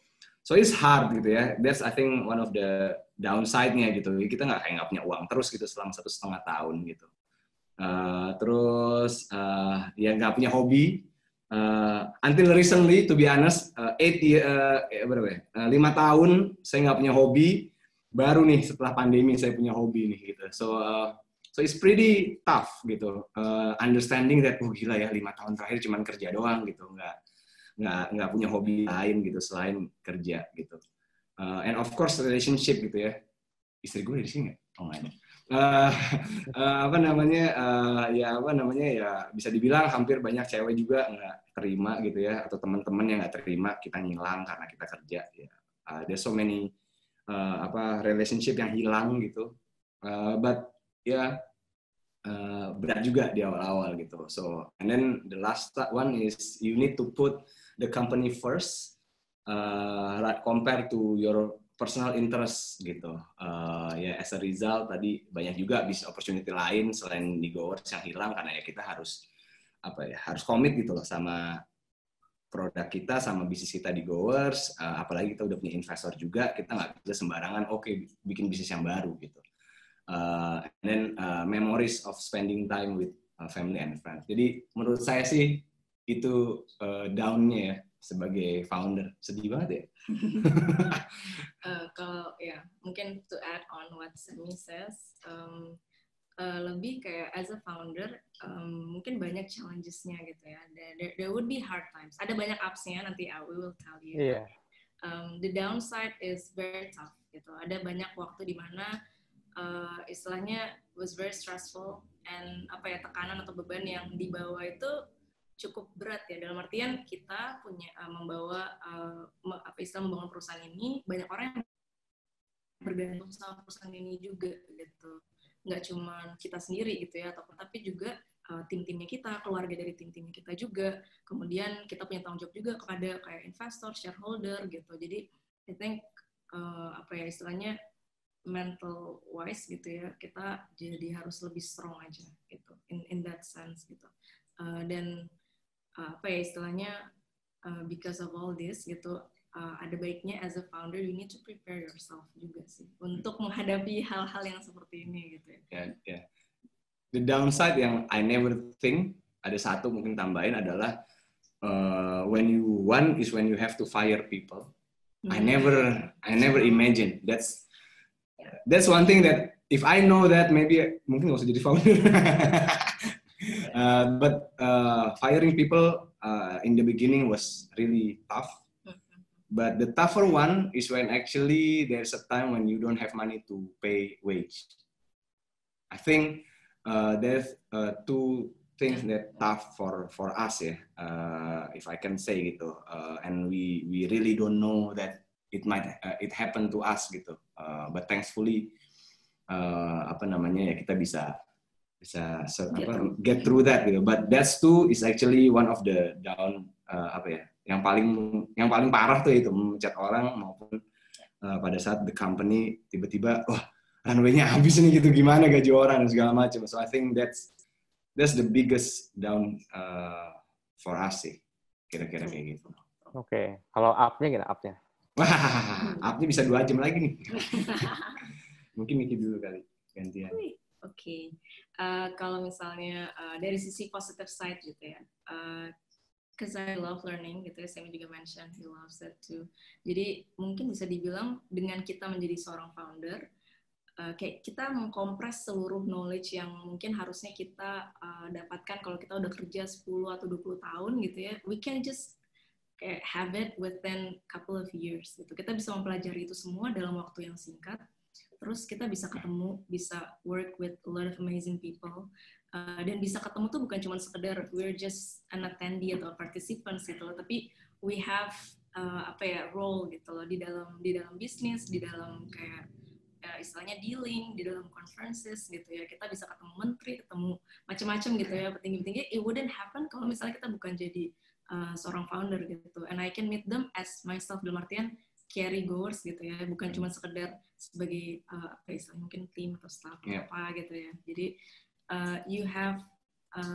it's hard gitu ya. That's I think one of the downside-nya gitu. Kita nggak punya uang terus gitu selama 1,5 tahun gitu. Terus ya nggak punya hobi. Until recently, to be honest, 5 tahun saya nggak punya hobi. Baru nih setelah pandemi saya punya hobi nih gitu. So it's pretty tough gitu. Understanding that gila ya 5 tahun terakhir cuman kerja doang gitu, nggak punya hobi lain gitu selain kerja gitu. And of course relationship gitu ya. Istri gue di sini nggak? Oh nggak ada. Ya bisa dibilang hampir banyak cewek juga nggak terima gitu ya, atau teman-teman yang nggak terima kita ngilang karena kita kerja ya. There's so many relationship yang hilang gitu, but berat juga di awal-awal gitu. So and then the last one is you need to put the company first, compare to your personal interest gitu. As a result tadi banyak juga business opportunity lain selain di goers yang hilang karena ya kita harus komit gitu loh sama produk kita, sama bisnis kita di goers. Apalagi kita udah punya investor juga, kita nggak bisa sembarangan bikin bisnis yang baru gitu. And then memories of spending time with family and friends. Jadi menurut saya sih itu down-nya ya sebagai founder. Sedih banget ya. Kalau ya mungkin to add on what Semi says, lebih kayak as a founder mungkin banyak challenges-nya gitu ya. There would be hard times. Ada banyak ups-nya, nanti I will tell you. Yeah. The downside is very tough gitu. Ada banyak waktu di mana istilahnya was very stressful, and tekanan atau beban yang dibawa itu cukup berat ya, dalam artian kita punya membawa membangun perusahaan ini, banyak orang yang bergantung sama perusahaan ini juga gitu, nggak cuma kita sendiri gitu ya, tapi juga tim-timnya kita, keluarga dari tim-timnya kita juga, kemudian kita punya tanggung jawab juga kepada kayak investor, shareholder gitu. Jadi I think istilahnya mental wise gitu ya, kita jadi harus lebih strong aja gitu in that sense gitu. Dan istilahnya because of all this gitu, ada baiknya as a founder you need to prepare yourself juga sih untuk menghadapi hal-hal yang seperti ini gitu ya. Yeah. The downside yang I never think, ada satu mungkin tambahin adalah when you want is when you have to fire people. I never imagine. That's one thing that if I know that maybe mungkin nggak usah jadi founder. But firing people in the beginning was really tough. But the tougher one is when actually there's a time when you don't have money to pay wage. I think there's two things that tough for us ya, if I can say gitu. And we really don't know that it happened to us gitu. But thankfully ya kita bisa get through that gitu. But that's too is actually one of the down yang paling parah tuh itu memecat orang maupun pada saat the company tiba-tiba runway-nya habis nih gitu, gimana gaji orang dan segala macam. So I think that's the biggest down for us sih, kira-kira kayak gitu. Oke. Kalau up-nya gimana up-nya? Wah, up-nya bisa 2 jam lagi nih. Mungkin Niki dulu kali gantian. Oke. Kalau misalnya dari sisi positive side gitu ya. Because I love learning gitu ya, Sammy juga mention he loves it too. Jadi mungkin bisa dibilang dengan kita menjadi seorang founder, kayak kita mengkompres seluruh knowledge yang mungkin harusnya kita dapatkan kalau kita udah kerja 10 atau 20 tahun gitu ya. We can just kayak have it within couple of years gitu. Kita bisa mempelajari itu semua dalam waktu yang singkat. Terus kita bisa ketemu, bisa work with a lot of amazing people. Dan bisa ketemu tuh bukan cuma sekedar we're just an attendee atau participants gitu loh, tapi we have role gitu loh di dalam bisnis, di dalam kayak istilahnya dealing, di dalam conferences gitu ya. Kita bisa ketemu menteri, ketemu macam-macam gitu ya, petinggi-petinggi. It wouldn't happen kalau misalnya kita bukan jadi seorang founder gitu. And I can meet them as myself, dalam artian carry goers gitu ya, bukan cuma sekedar sebagai istilahnya mungkin team atau staff apa gitu ya. Jadi you have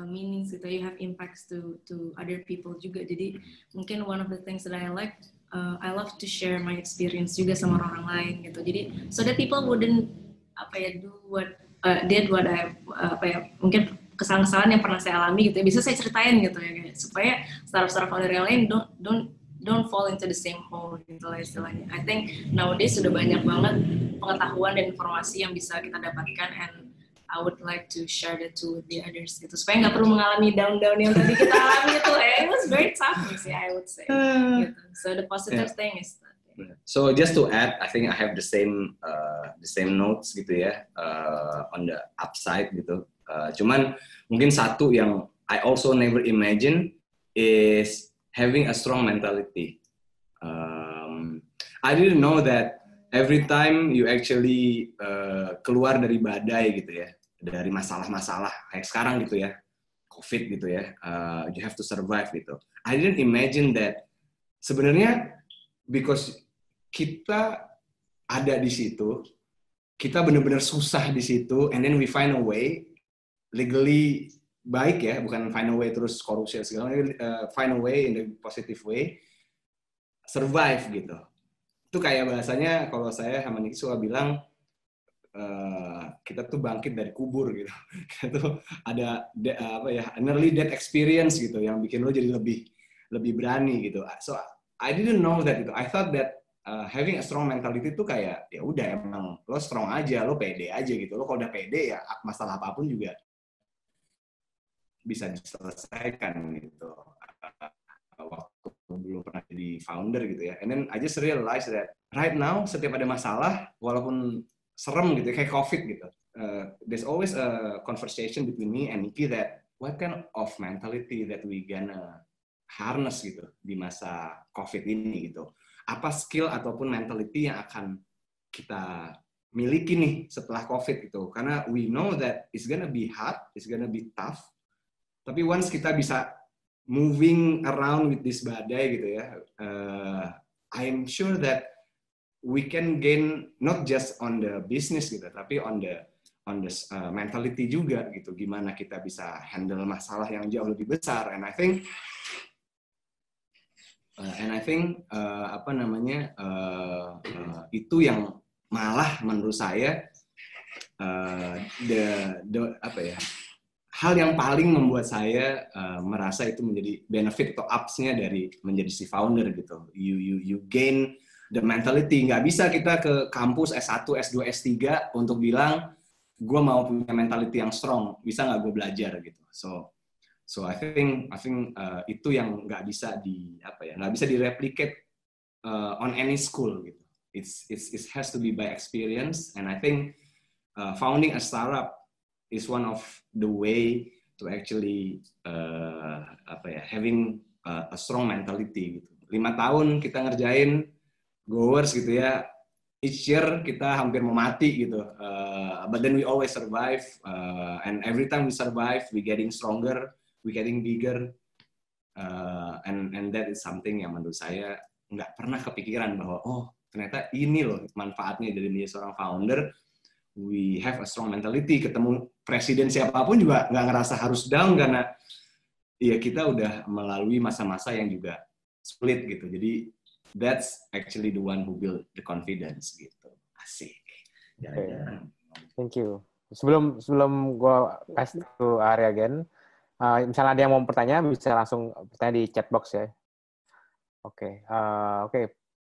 meanings gitu, you have impacts to other people juga. Jadi mungkin one of the things that I like, I love to share my experience juga sama orang lain gitu. Jadi so that people wouldn't do what did what I mungkin kesalahan-kesalahan yang pernah saya alami gitu ya, bisa saya ceritain gitu ya, kayak supaya startup founder yang lain don't fall into the same hole gitu lah istilahnya. I think nowadays sudah banyak banget pengetahuan dan informasi yang bisa kita dapatkan, and I would like to share that too with the others gitu, supaya nggak perlu mengalami down yang tadi kita alami itu. It was very tough sih, I would say. Gitu. So the positive thing is that. So just to add, I think I have the same notes gitu ya, on the upside gitu. Cuman mungkin satu yang I also never imagine is having a strong mentality. I didn't know that every time you actually keluar dari badai gitu ya, dari masalah-masalah kayak sekarang gitu ya, COVID gitu ya, you have to survive gitu. I didn't imagine that sebenarnya because kita ada di situ, kita benar-benar susah di situ, and then we find a way legally baik ya, bukan find a way terus korupsi segala macam, find a way in the positive way, survive gitu. Itu kayak bahasanya kalau saya sama Niki suka bilang kita tuh bangkit dari kubur gitu. Kita tuh ada an early death experience gitu yang bikin lo jadi lebih berani gitu. So I didn't know that gitu. I thought that having a strong mentality itu kayak ya udah emang lo strong aja, lo pede aja gitu. Lo kalau udah pede ya masalah apapun juga bisa diselesaikan gitu. Waktu belum pernah jadi founder gitu ya. And then I just realized that right now setiap ada masalah, walaupun serem gitu, kayak COVID gitu, there's always a conversation between me and Niki that what kind of mentality that we gonna harness gitu di masa COVID ini gitu. Apa skill ataupun mentality yang akan kita miliki nih setelah COVID gitu. Karena we know that it's gonna be hard, it's gonna be tough. Tapi once kita bisa moving around with this badai gitu ya, I'm sure that we can gain not just on the business gitu, tapi on the mentality juga gitu. Gimana kita bisa handle masalah yang jauh lebih besar. And I think itu yang malah menurut saya hal yang paling membuat saya merasa itu menjadi benefit atau ups-nya dari menjadi si founder gitu. You gain the mentality. Nggak bisa kita ke kampus S1, S2, S3 untuk bilang gue mau punya mentality yang strong. Bisa nggak gue belajar gitu. So So I think itu yang nggak bisa direplicate on any school gitu. It has to be by experience, and I think founding a startup is one of the way to actually having a strong mentality gitu. 5 tahun kita ngerjain goers gitu ya, each year kita hampir mau mati gitu, but then we always survive, and every time we survive we getting stronger, we getting bigger, and that is something yang menurut saya nggak pernah kepikiran bahwa ternyata ini loh manfaatnya dari menjadi seorang founder. We have a strong mentality, ketemu presiden siapapun juga nggak ngerasa harus down karena ya kita udah melalui masa-masa yang juga sulit gitu. Jadi that's actually the one who build the confidence gitu. Asik. Jalan-jalan. Thank you. Sebelum gue pass to Arya again, misalnya ada yang mau bertanya bisa langsung bertanya di chat box ya. Oke.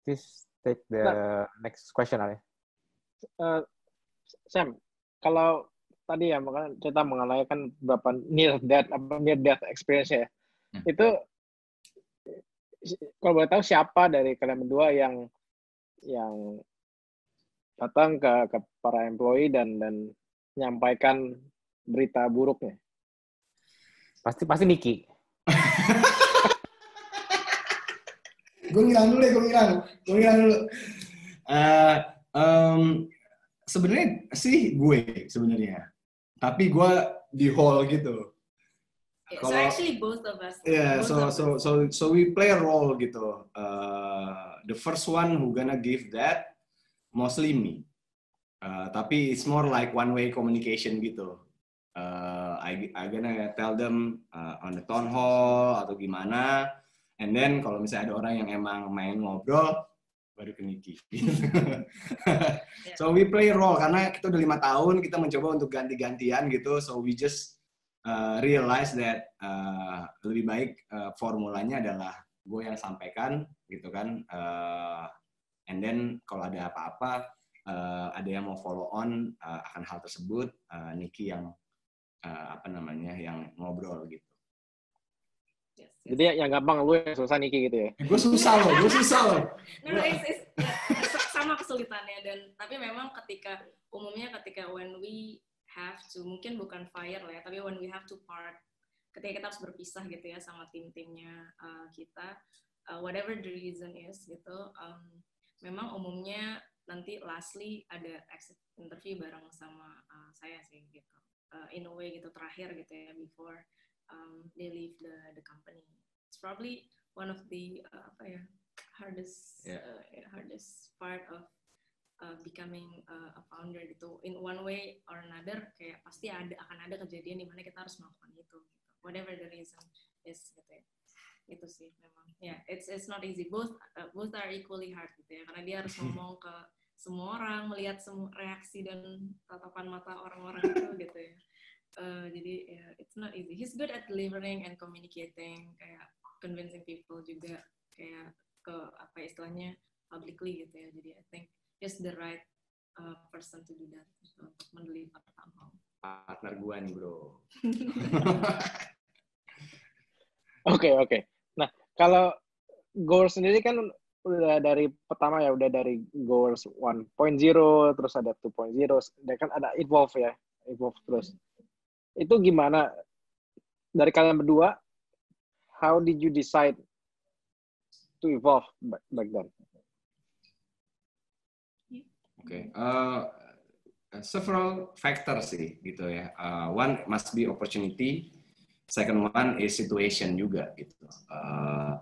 Please take the next question, Arya. Sam, kalau tadi ya cerita mengenai kan berapa near death experience ya, itu kalau boleh tahu siapa dari kalian berdua yang datang ke para employee dan menyampaikan berita buruknya? Pasti Niki. Gue ngilang dulu. Sebenarnya sih gue sebenarnya, tapi gue di hall gitu. Yeah, so actually both of us. Yeah, so we play a role gitu. The first one who gonna give that mostly me. Tapi it's more like one way communication gitu. I gonna tell them on the town hall atau gimana. And then kalau misalnya ada orang yang emang main ngobrol, baru ke Niki. So we play role karena kita udah 5 tahun kita mencoba untuk ganti-gantian gitu. So we just realize that lebih baik formulanya adalah gue yang sampaikan gitu kan. And then kalau ada apa-apa ada yang mau follow on akan hal tersebut, Niki yang yang ngobrol gitu. Yes. Jadi yang gampang lu yang susah Niki gitu ya? Gue susah loh. No, sama kesulitannya tapi memang ketika when we have to, mungkin bukan fire lah ya, tapi when we have to part, ketika kita harus berpisah gitu ya sama tim-timnya kita, whatever the reason is gitu, memang umumnya nanti lastly ada exit interview bareng sama saya sih gitu, in a way gitu terakhir gitu ya, before they leave the company. It's probably one of the hardest part of becoming a founder gitu. In one way or another, kayak pasti akan ada kejadian di mana kita harus melakukan itu gitu. Whatever the reason is gitu ya. Itu sih memang. Yeah, it's not easy. Both are equally hard gitu ya, karena dia harus ngomong ke semua orang, melihat semua reaksi dan tatapan mata orang-orang itu gitu ya. Jadi it's not easy. He's good at delivering and communicating, kayak convincing people juga, kayak ke istilahnya publicly gitu ya. Jadi I think he's the right person to do that, untuk mendeliver somehow. Partner gua nih bro. Oke. Nah kalau Goers sendiri kan udah dari pertama ya, udah dari Goers 1.0 terus ada 2.0, dan kan ada evolve terus. Itu gimana dari kalian berdua? How did you decide to evolve back then? Okay. Several factors sih gitu ya. One must be opportunity. Second one is situation juga gitu.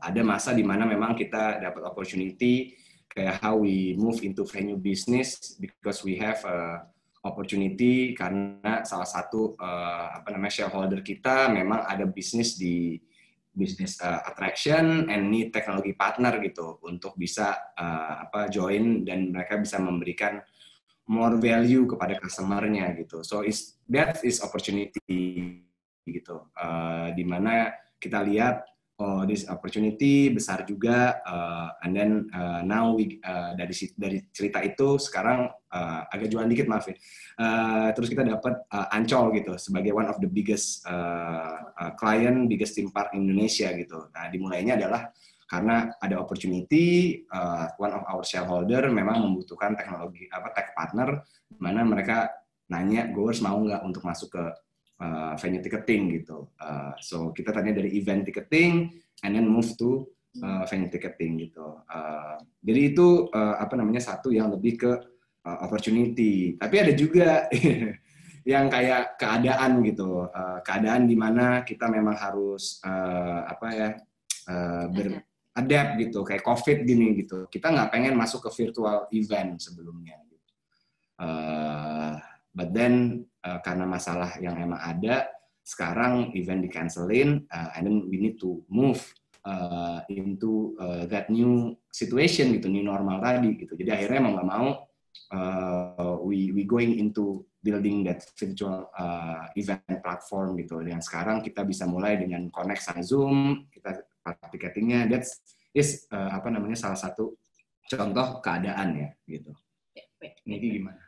Ada masa di mana memang kita dapat opportunity, kayak how we move into venue business because we have opportunity karena salah satu shareholder kita memang ada bisnis di business attraction and need technology partner gitu untuk bisa join dan mereka bisa memberikan more value kepada customer-nya gitu. So that is opportunity gitu. Di mana kita lihat oh this opportunity besar juga, and then now dari cerita itu sekarang agak jualan dikit maaf ya, terus kita dapat Ancol gitu sebagai one of the biggest client, biggest theme park Indonesia gitu. Nah dimulainya adalah karena ada opportunity, one of our shareholder memang membutuhkan teknologi tech partner, mana mereka nanya goers mau nggak untuk masuk ke venue ticketing gitu. So kita tadinya dari event ticketing and then move to venue ticketing gitu. Jadi itu satu yang lebih ke opportunity. Tapi ada juga yang kayak keadaan gitu. Keadaan di mana kita memang harus adapt gitu, kayak COVID gini gitu. Kita nggak pengen masuk ke virtual event sebelumnya. Gitu. But then karena masalah yang emang ada, sekarang event di-cancelin, and then we need to move into that new situation gitu, new normal tadi gitu. Jadi akhirnya mau nggak mau, we going into building that virtual event platform gitu. Dan sekarang kita bisa mulai dengan connect sama Zoom, kita ticketingnya, that's is salah satu contoh keadaan ya gitu. Niki gimana?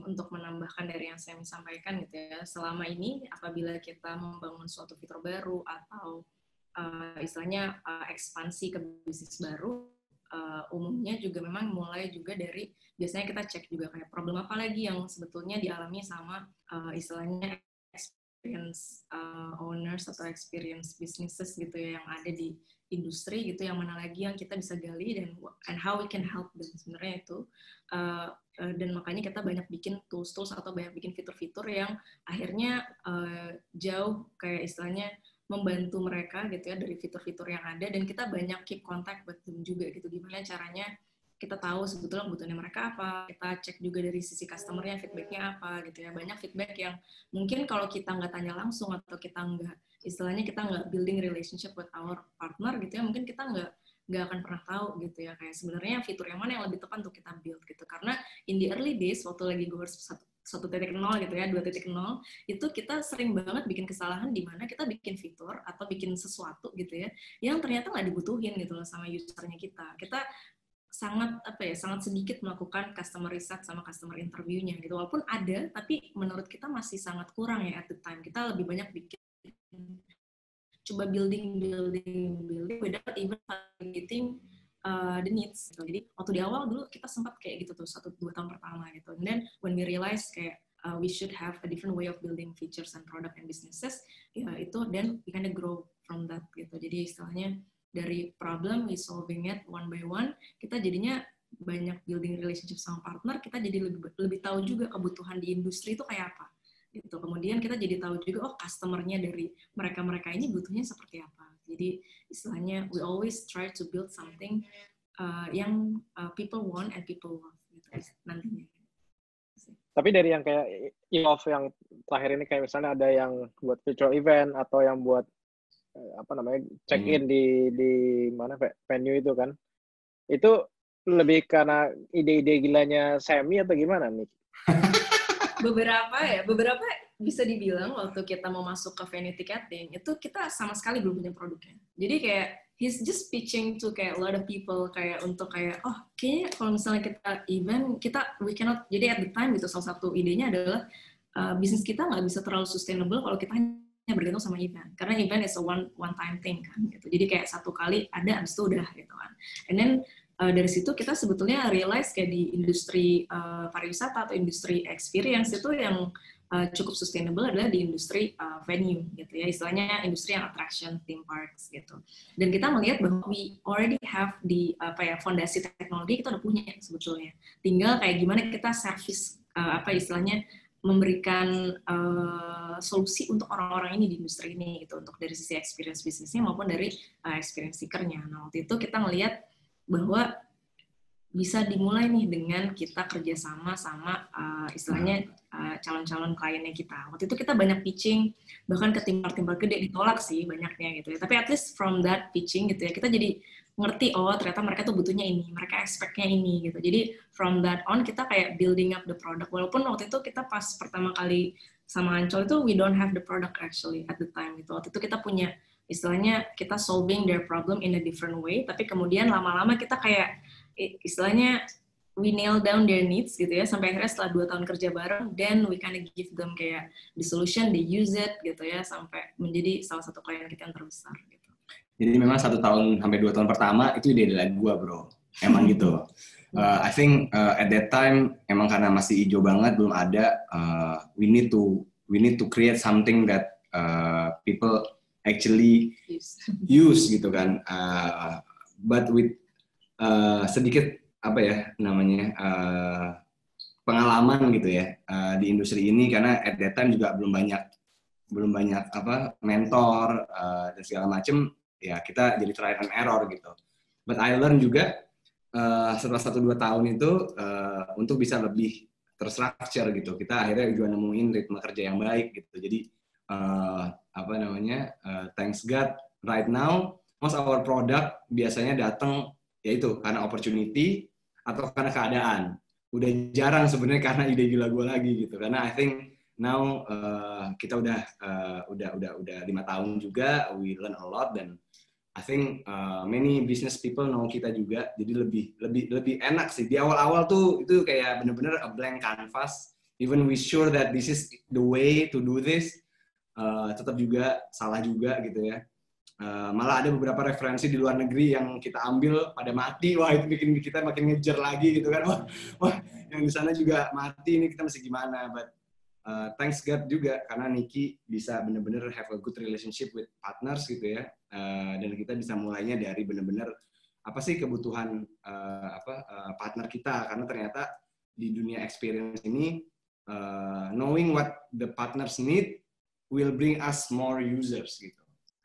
Untuk menambahkan dari yang saya sampaikan gitu ya, selama ini apabila kita membangun suatu fitur baru atau istilahnya ekspansi ke bisnis baru, umumnya juga memang mulai juga dari biasanya kita cek juga kayak problem apa lagi yang sebetulnya dialami sama istilahnya experience owners atau experience businesses gitu ya yang ada di industri gitu, yang mana lagi yang kita bisa gali dan and how we can help them sebenarnya itu. Dan makanya kita banyak bikin tools atau banyak bikin fitur-fitur yang akhirnya jauh kayak istilahnya membantu mereka gitu ya dari fitur-fitur yang ada, dan kita banyak keep contact with them juga gitu, gimana caranya kita tahu sebetulnya kebutuhannya mereka apa, kita cek juga dari sisi customer-nya feedback-nya apa gitu ya. Banyak feedback yang mungkin kalau kita nggak tanya langsung atau kita nggak istilahnya kita nggak building relationship with our partner gitu ya, mungkin kita nggak akan pernah tahu gitu ya kayak sebenarnya fitur yang mana yang lebih tepat untuk kita build gitu. Karena in the early days waktu lagi Goers 1.0 gitu ya, 2.0 itu kita sering banget bikin kesalahan di mana kita bikin fitur atau bikin sesuatu gitu ya yang ternyata nggak dibutuhin gitu loh sama usernya kita. Kita sangat sedikit melakukan customer research sama customer interview-nya gitu. Walaupun ada, tapi menurut kita masih sangat kurang ya at the time. Kita lebih banyak bikin coba building without even targeting the needs. Gitu. Jadi waktu di awal dulu kita sempat kayak gitu tuh 1-2 tahun pertama gitu. And then when we realize kayak we should have a different way of building features and product and businesses, ya itu then we kind of grow from that gitu. Jadi istilahnya dari problem we solving it one by one, kita jadinya banyak building relationship sama partner, kita jadi lebih tahu juga kebutuhan di industri itu kayak apa. Gitu. Kemudian kita jadi tahu juga, oh customer-nya dari mereka-mereka ini butuhnya seperti apa. Jadi istilahnya we always try to build something yang people want and people love gitu nantinya. Tapi dari yang kayak Evolve yang terakhir ini kayak misalnya ada yang buat virtual event atau yang buat check in di mana venue itu kan, itu lebih karena ide-ide gilanya Sammy atau gimana nih? beberapa bisa dibilang waktu kita mau masuk ke venue ticketing itu kita sama sekali belum punya produknya. Jadi kayak he's just pitching to kayak a lot of people kayak untuk kayak kayaknya kalau misalnya kita event we cannot, jadi at the time gitu salah satu idenya adalah bisnis kita nggak bisa terlalu sustainable kalau kita hanya bergantung sama event, karena event is a one time thing kan gitu. Jadi kayak satu kali ada abis itu udah gitu kan. And then dari situ kita sebetulnya realize kayak di industri pariwisata atau industri experience itu yang cukup sustainable adalah di industri venue gitu ya, istilahnya industri yang attraction, theme parks gitu. Dan kita melihat bahwa we already have di fondasi teknologi kita udah punya sebetulnya. Tinggal kayak gimana kita service istilahnya memberikan solusi untuk orang-orang ini di industri ini gitu, untuk dari sisi experience bisnisnya maupun dari experience seeker-nya. Nah, waktu itu kita ngelihat bahwa bisa dimulai nih dengan kita kerjasama sama istilahnya calon-calon kliennya kita. Waktu itu kita banyak pitching, bahkan ke tim-tim gede ditolak sih banyaknya gitu ya. Tapi at least from that pitching gitu ya, kita jadi ngerti, ternyata mereka tuh butuhnya ini, mereka expect-nya ini gitu. Jadi from that on kita kayak building up the product. Walaupun waktu itu kita pas pertama kali sama Ancol itu we don't have the product actually at the time gitu. Waktu itu kita punya istilahnya kita solving their problem in a different way, tapi kemudian lama-lama kita kayak istilahnya we nail down their needs gitu ya, sampai akhirnya setelah 2 tahun kerja bareng, then we kind of give them kayak the solution, they use it gitu ya, sampai menjadi salah satu klien kita yang terbesar gitu. Jadi memang 1 tahun sampai 2 tahun pertama itu ide dari gua, bro. Emang gitu. I think at that time emang karena masih hijau banget, belum ada. We need to create something that people actually use gitu kan. But with sedikit apa ya namanya pengalaman gitu ya di industri ini, karena at that time juga belum banyak apa mentor dan segala macem, ya kita jadi trial and error gitu. But I learn juga setelah 1-2 tahun itu untuk bisa lebih terstruktur gitu. Kita akhirnya juga nemuin ritme kerja yang baik gitu. Jadi apa namanya thanks God right now most our product biasanya datang yaitu karena opportunity atau karena keadaan. Udah jarang sebenarnya karena ide gila gue lagi gitu. Karena I think now kita udah 5 tahun juga, we learn a lot, dan I think many business people know kita juga. Jadi lebih enak sih. Di awal-awal tuh itu kayak bener-bener a blank canvas. Even we sure that this is the way to do this, tetap juga salah juga gitu ya. Malah ada beberapa referensi di luar negeri yang kita ambil pada mati. Wah, itu bikin kita makin ngejar lagi gitu kan. Wah, yang di sana juga mati, ini kita mesti gimana. But thanks God juga karena Niki bisa benar-benar have a good relationship with partners gitu ya. Dan kita bisa mulainya dari benar-benar apa sih kebutuhan partner kita, karena ternyata di dunia experience ini knowing what the partners need will bring us more users gitu.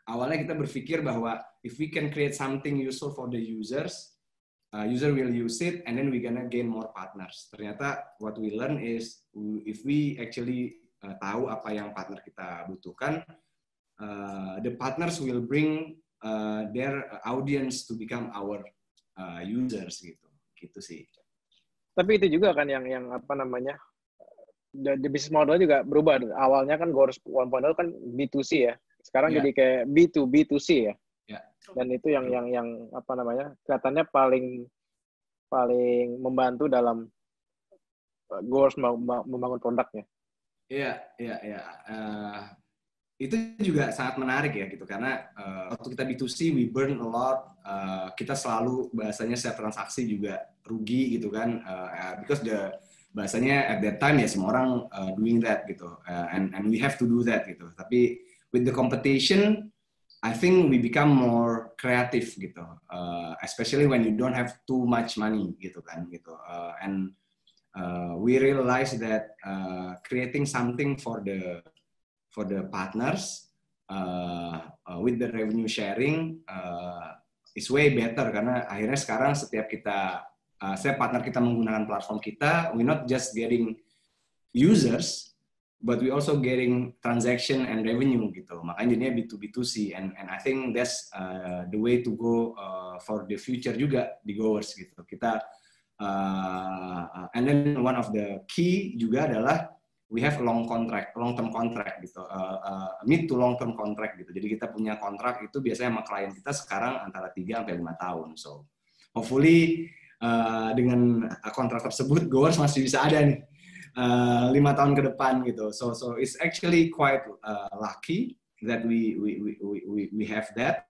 Awalnya kita berpikir bahwa if we can create something useful for the users, user will use it, and then we gonna gain more partners. Ternyata what we learn is if we actually tahu apa yang partner kita butuhkan, the partners will bring their audience to become our users gitu sih. Tapi itu juga kan yang apa namanya, the business model juga berubah. Awalnya kan Gores 1.0 kan B2C ya. Sekarang jadi kayak B2B2C ya. Yeah. Dan itu yang apa namanya, kelihatannya paling membantu dalam Gores membangun produknya. Iya. Itu juga sangat menarik ya gitu, karena waktu kita B2C we burn a lot, kita selalu bahasanya setiap transaksi juga rugi gitu kan, because bahasanya at that time ya semua orang doing that gitu, and we have to do that gitu. Tapi with the competition, I think we become more creative gitu, especially when you don't have too much money gitu kan gitu, and we realize that creating something for the partners with the revenue sharing is way better, karena akhirnya sekarang setiap partner kita menggunakan platform kita, we not just getting users, but we also getting transaction and revenue gitu. Makanya jadinya B2B2C, and I think that's the way to go for the future juga di Goers gitu. Kita and then one of the key juga adalah we have long term contract gitu, mid to long term contract gitu. Jadi kita punya kontrak itu biasanya sama klien kita sekarang antara 3 sampai 5 tahun. So hopefully dengan kontrak tersebut Goers masih bisa ada nih 5 tahun ke depan gitu. So it's actually quite lucky that we have that.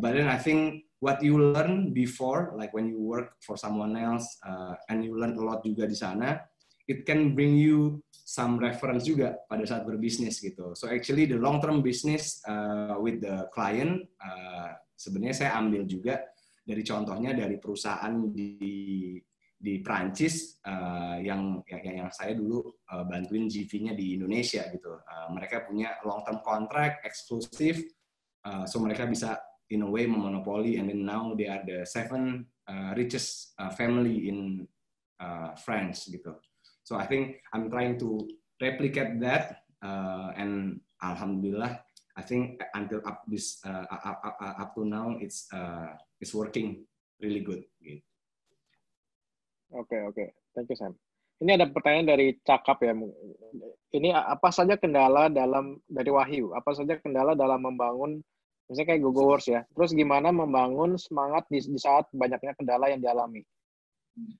But then I think what you learn before, like when you work for someone else, and you learn a lot juga di sana, it can bring you some reference juga pada saat berbisnis gitu. So actually the long term business with the client, sebenarnya saya ambil juga dari contohnya dari perusahaan di Prancis yang saya dulu bantuin GV-nya di Indonesia gitu. Mereka punya long term contract eksklusif, so mereka bisa in a way memonopoli, and then now they are the 7 richest family in France gitu. So I think I'm trying to replicate that, and alhamdulillah I think until up to now it's working really good gitu. Oke. Thank you, Sam. Ini ada pertanyaan dari Cakap ya. Ini apa saja kendala dari Wahyu? Apa saja kendala dalam membangun, misalnya kayak Google Wars ya. Terus gimana membangun semangat di saat banyaknya kendala yang dialami?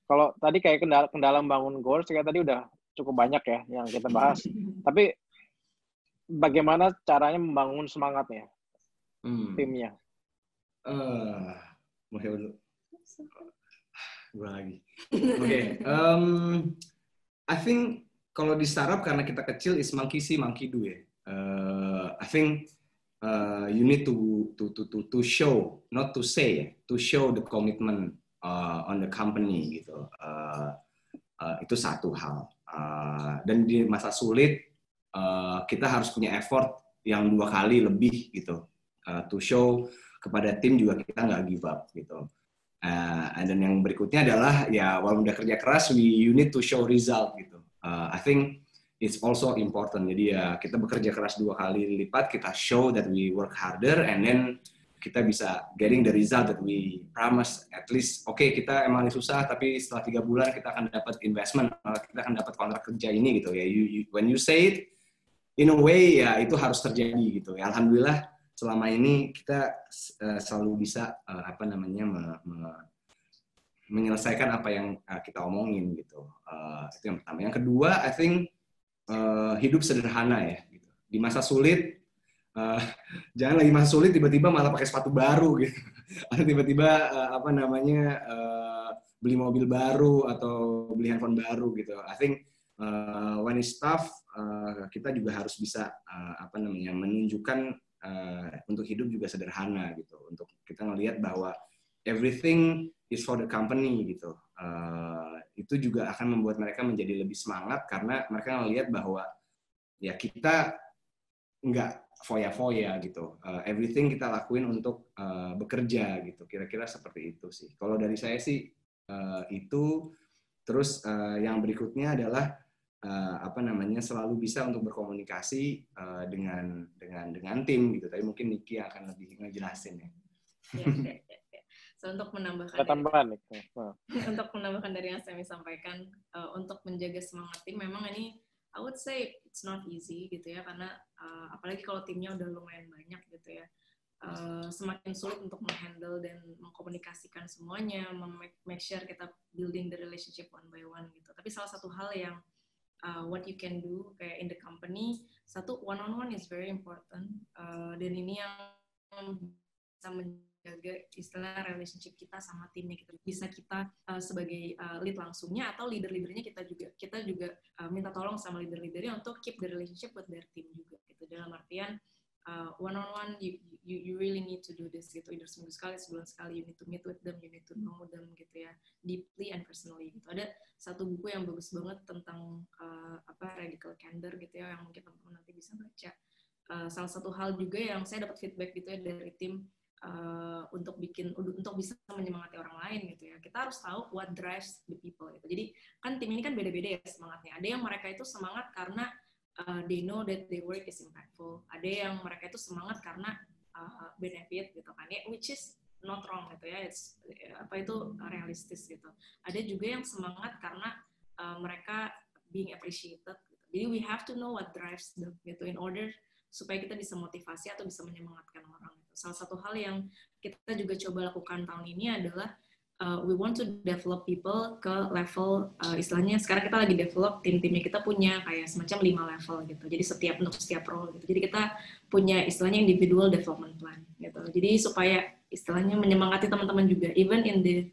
Kalau tadi kayak kendala membangun goals, kayak tadi udah cukup banyak ya yang kita bahas. Tapi bagaimana caranya membangun semangatnya timnya? Mulai dulu. Gue lagi. Oke. I think kalau di startup karena kita kecil is monkey see, monkey do ya. I think you need to show, not to say, to show the commitment on the company gitu. Itu satu hal. Dan di masa sulit kita harus punya effort yang 2 kali lebih gitu. To show kepada tim juga kita nggak give up gitu. Dan yang berikutnya adalah ya walaupun udah kerja keras, you need to show result gitu. I think it's also important. Jadi ya kita bekerja keras 2 kali lipat, kita show that we work harder, and then kita bisa getting the result that we promise. At least, oke, kita emang susah, tapi setelah 3 bulan kita akan dapat investment, kita akan dapat kontrak kerja ini gitu ya. When you say it, in a way ya itu harus terjadi gitu. Ya, alhamdulillah selama ini kita selalu bisa menyelesaikan apa yang kita omongin gitu. Itu yang pertama. Yang kedua, I think hidup sederhana ya. Gitu. Di masa sulit, jangan lagi masa sulit tiba-tiba malah pakai sepatu baru gitu. Atau tiba-tiba beli mobil baru atau beli handphone baru gitu. I think when it's tough, kita juga harus bisa menunjukkan untuk hidup juga sederhana gitu. Untuk kita ngelihat bahwa everything is for the company gitu. Itu juga akan membuat mereka menjadi lebih semangat karena mereka ngelihat bahwa ya kita nggak foya-foya gitu. Everything kita lakuin untuk bekerja gitu. Kira-kira seperti itu sih. Kalau dari saya sih itu. Terus yang berikutnya adalah selalu bisa untuk berkomunikasi dengan tim gitu. Tapi mungkin Niki akan lebih ngejelasin ya. So, untuk menambahkan dari yang saya sampaikan, untuk menjaga semangat tim, memang ini I would say it's not easy gitu ya, karena apalagi kalau timnya udah lumayan banyak gitu ya, semakin sulit untuk menghandle dan mengkomunikasikan semuanya, make sure kita building the relationship one by one gitu. Tapi salah satu hal yang what you can do kayak in the company, satu one-on-one is very important, dan ini yang bisa menjaga istilah relationship kita sama timnya gitu. Bisa kita sebagai lead langsungnya atau leader-leadernya kita juga minta tolong sama leader-leadernya untuk keep the relationship with their team juga gitu. Dalam artian one-on-one you really need to do this gitu. Either seminggu sekali, sebulan sekali, you need to meet with them, you need to know them gitu ya, deeply and personally gitu. Ada satu buku yang bagus banget tentang radical candor gitu ya, yang mungkin teman-teman nanti bisa baca. Salah satu hal juga yang saya dapat feedback gitu ya dari tim, untuk bisa menyemangati orang lain gitu ya. Kita harus tahu what drives the people gitu. Jadi kan tim ini kan beda-beda ya semangatnya. Ada yang mereka itu semangat karena they know that their work is impactful. Ada yang mereka itu semangat karena benefit gitu kan ya, which is not wrong gitu ya. Itu realistis gitu. Ada juga yang semangat karena mereka being appreciated gitu. Jadi we have to know what drives them gitu in order supaya kita bisa motivasi atau bisa menyemangatkan orang. Salah satu hal yang kita juga coba lakukan tahun ini adalah we want to develop people ke level, istilahnya sekarang kita lagi develop tim-timnya, kita punya kayak semacam 5 level gitu. Jadi untuk setiap role gitu. Jadi kita punya istilahnya individual development plan gitu. Jadi supaya istilahnya menyemangati teman-teman juga, even in the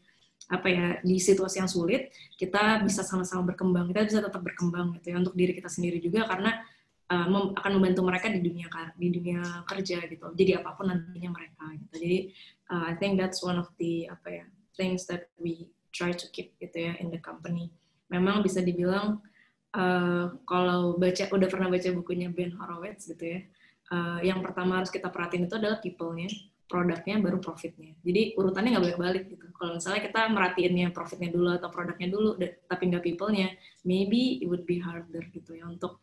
di situasi yang sulit, kita bisa sama-sama berkembang, kita bisa tetap berkembang gitu ya untuk diri kita sendiri juga, karena akan membantu mereka di dunia kerja gitu. Jadi apapun nantinya mereka gitu. Jadi I think that's one of the things that we try to keep gitu ya in the company. Memang bisa dibilang kalau udah pernah baca bukunya Ben Horowitz gitu ya, yang pertama harus kita perhatiin itu adalah people-nya, produknya, baru profitnya. Jadi urutannya nggak balik-balik gitu. Kalau misalnya kita merhatiinnya profitnya dulu atau produknya dulu, tapi nggak people-nya, maybe it would be harder gitu ya untuk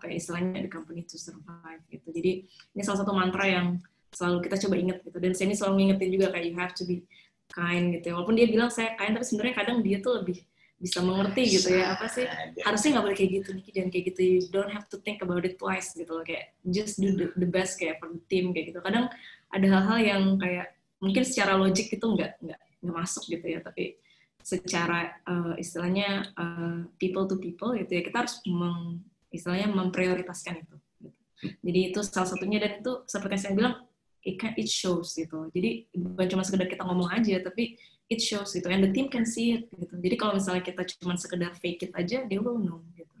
istilahnya the company to survive gitu. Jadi ini salah satu mantra yang selalu kita coba ingat gitu. Dan saya ini selalu ngingetin juga kayak you have to be kind gitu ya. Walaupun dia bilang saya kind, tapi sebenarnya kadang dia tuh lebih bisa mengerti gitu ya, apa sih harusnya nggak boleh kayak gitu nih, jangan kayak gitu, you don't have to think about it twice gitu loh, kayak just do the best kayak for the team kayak gitu. Kadang ada hal-hal yang kayak mungkin secara logik itu nggak masuk gitu ya, tapi secara istilahnya people to people gitu ya, kita harus istilahnya memprioritaskan itu gitu. Jadi itu salah satunya, dan itu seperti yang saya bilang, it shows gitu. Jadi bukan cuma sekedar kita ngomong aja, tapi it shows gitu, and the team can see it gitu. Jadi kalau misalnya kita cuma sekedar fake it aja, they will know gitu.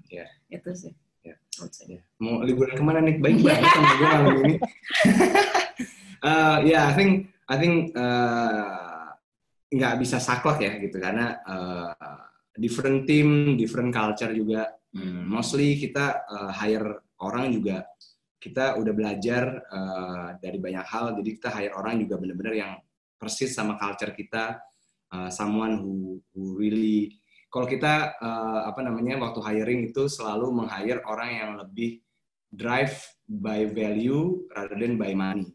Itu sih. Mau liburan kemana nih? Baik banget sama gue malam ini. I think nggak bisa saklek ya gitu, karena different team, different culture juga. Mostly kita hire orang juga, kita udah belajar dari banyak hal, jadi kita hire orang juga benar-benar yang persis sama culture kita, someone who really, kalau kita waktu hiring itu selalu meng-hire orang yang lebih drive by value rather than by money.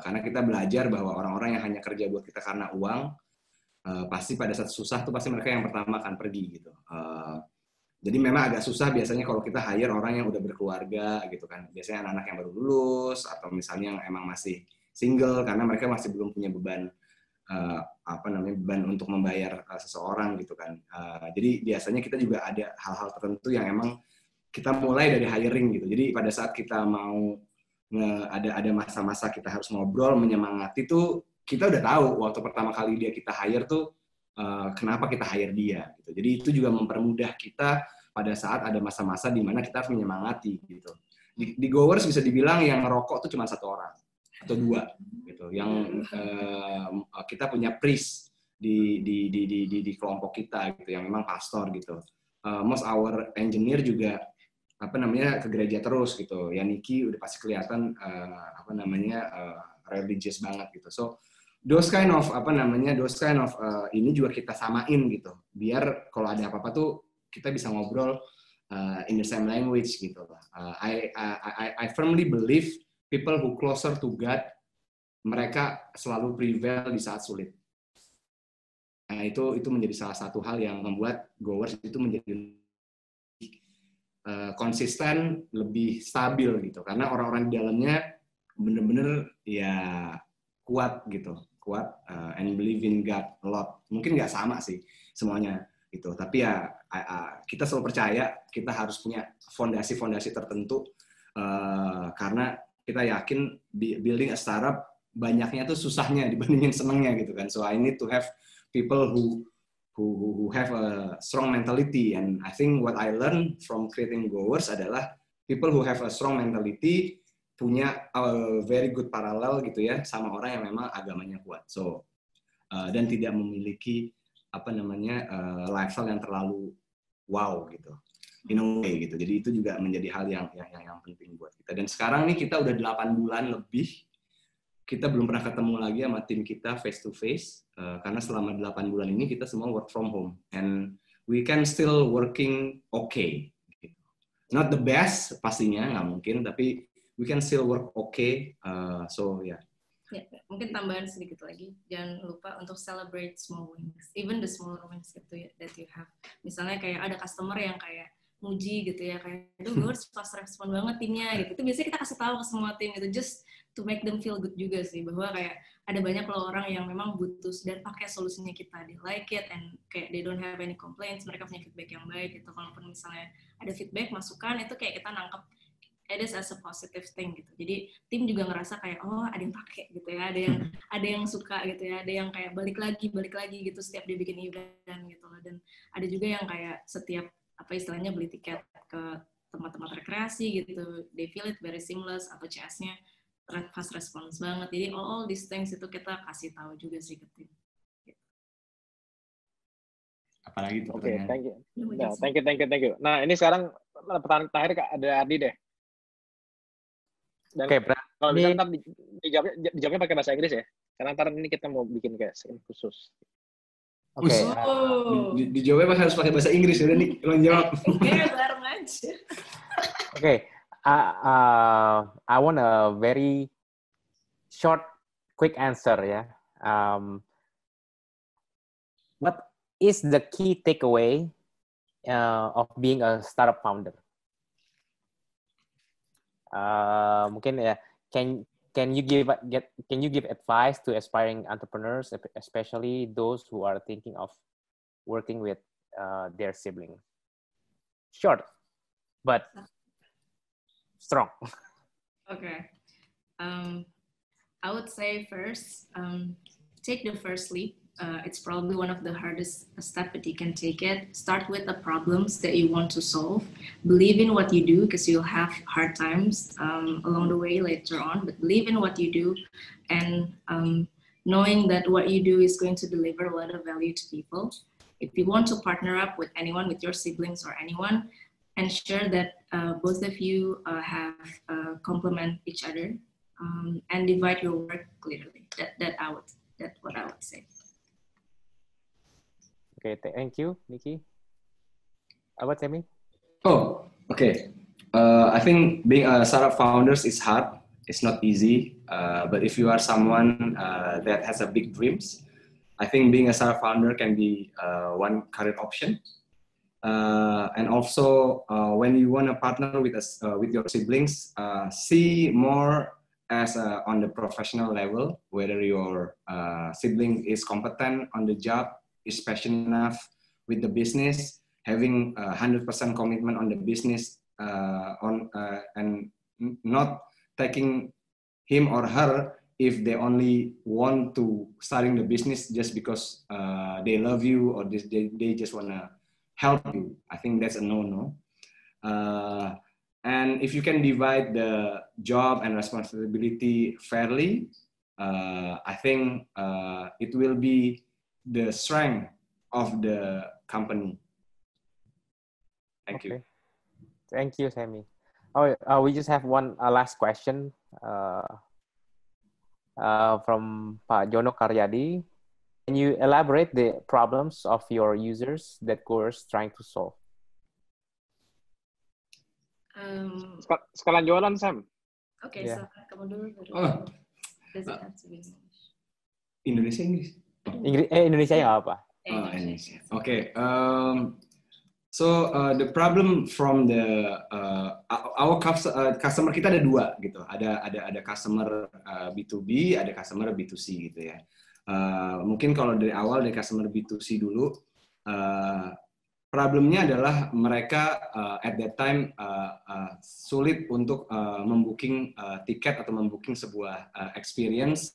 Karena kita belajar bahwa orang-orang yang hanya kerja buat kita karena uang, pasti pada saat susah tuh pasti mereka yang pertama akan pergi gitu. Jadi memang agak susah biasanya kalau kita hire orang yang udah berkeluarga gitu kan. Biasanya anak-anak yang baru lulus atau misalnya yang emang masih single karena mereka masih belum punya beban beban untuk membayar seseorang gitu kan. Jadi biasanya kita juga ada hal-hal tertentu yang emang kita mulai dari hiring gitu. Jadi pada saat kita mau ada masa-masa kita harus ngobrol, menyemangati tuh, kita udah tahu waktu pertama kali kita hire tuh kenapa kita hire dia gitu. Jadi itu juga mempermudah kita pada saat ada masa-masa di mana kita harus menyemangati gitu. Di Goers bisa dibilang yang ngerokok tuh cuma 1 orang atau 2 gitu. Yang kita punya priest di kelompok kita gitu, yang memang pastor gitu. Most our engineer juga ke gereja terus gitu. Ya Niki udah pasti kelihatan religious banget gitu. So those kind of ini juga kita samain gitu. Biar kalau ada apa-apa tuh kita bisa ngobrol in the same language gitu. I firmly believe people who closer to God, mereka selalu prevail di saat sulit. Nah, itu menjadi salah satu hal yang membuat Goers itu menjadi konsisten, lebih stabil gitu. Karena orang-orang di dalamnya bener-bener ya kuat gitu, and believe in God a lot. Mungkin nggak sama sih semuanya gitu, tapi ya kita selalu percaya kita harus punya fondasi-fondasi tertentu, karena kita yakin building a startup banyaknya tuh susahnya dibandingin senengnya gitu kan. So I need to have people who have a strong mentality, and I think what I learned from creating Goers adalah people who have a strong mentality punya a very good parallel gitu ya sama orang yang memang agamanya kuat. So dan tidak memiliki lifestyle yang terlalu wow gitu, in a way gitu. Jadi itu juga menjadi hal yang penting buat kita. Dan sekarang nih kita udah 8 bulan lebih, kita belum pernah ketemu lagi sama tim kita face to face, karena selama 8 bulan ini kita semua work from home, and we can still working okay. Gitu. Not the best pastinya, nggak mungkin, tapi we can still work okay. So yeah. Ya, mungkin tambahan sedikit lagi, jangan lupa untuk celebrate small wins, even the small wins that you have. Misalnya kayak ada customer yang kayak muji gitu ya, kayak aduh gue harus fast respon banget timnya gitu. Itu biasanya kita kasih tahu ke semua tim gitu, just to make them feel good juga sih, bahwa kayak ada banyak loh orang yang memang butuh dan pakai solusinya kita, they like it and kayak they don't have any complaints, mereka punya feedback yang baik gitu. Kalaupun misalnya ada feedback, masukan, itu kayak kita nangkep it is as a positive thing gitu. Jadi tim juga ngerasa kayak oh ada yang pakai gitu ya, ada yang suka gitu ya, ada yang kayak balik lagi gitu setiap dia bikin event gitu loh. Dan ada juga yang kayak setiap istilahnya beli tiket ke tempat-tempat rekreasi gitu, they feel it very seamless, atau CS-nya fast response banget. Jadi all these things itu kita kasih tahu juga sih ke tim. Apalagi itu pertanyaan. Thank you. Nah, thank you. Nah, ini sekarang pertanyaan terakhir ada Ardi deh. Dan kalau bisa ntar dijawabnya pakai bahasa Inggris ya. Karena ntar ini kita mau bikin kayak screen khusus. Oke. Dijawabnya harus pakai bahasa Inggris ya nih. Kalau jawab. Bareng aja. Oke. I want a very short, quick answer ya. is the key takeaway of being a startup founder? Mungkin ya, can you give advice to aspiring entrepreneurs, especially those who are thinking of working with their sibling? Short, but strong. Okay. I would say first, take the first leap. It's probably one of the hardest steps, but you can take it. Start with the problems that you want to solve. Believe in what you do, because you'll have hard times along the way later on, but believe in what you do, and knowing that what you do is going to deliver a lot of value to people. If you want to partner up with anyone, with your siblings or anyone, ensure that both of you complement each other, and divide your work clearly. That's what I would say. Okay, thank you, Nikki. How about Sammy? Oh, okay. I think being a startup founders is hard. It's not easy. But if you are someone that has a big dreams, I think being a startup founder can be one career option. And also, when you want to partner with your siblings, see more as on the professional level, whether your sibling is competent on the job, is passionate enough with the business, having 100% commitment on the business, and not taking him or her if they only want to starting the business just because they love you or they just want to help you. I think that's a no-no. And if you can divide the job and responsibility fairly, I think it will be the strength of the company. Thank you. Thank you, Sammy. Oh, we just have one last question from Pak Jono Karyadi. Can you elaborate the problems of your users that Course trying to solve? Sekalian jualan, Sam. Oke, Yeah. so kamu dulu. Does it have to be English? Indonesia, Inggris? Indonesia nggak apa. Indonesia. Okay. So the problem from the our customer kita ada dua gitu. Ada customer B2B, ada customer B2C gitu ya. Mungkin kalau dari awal dari customer B2C dulu, problemnya adalah mereka at that time sulit untuk membooking tiket atau membooking sebuah experience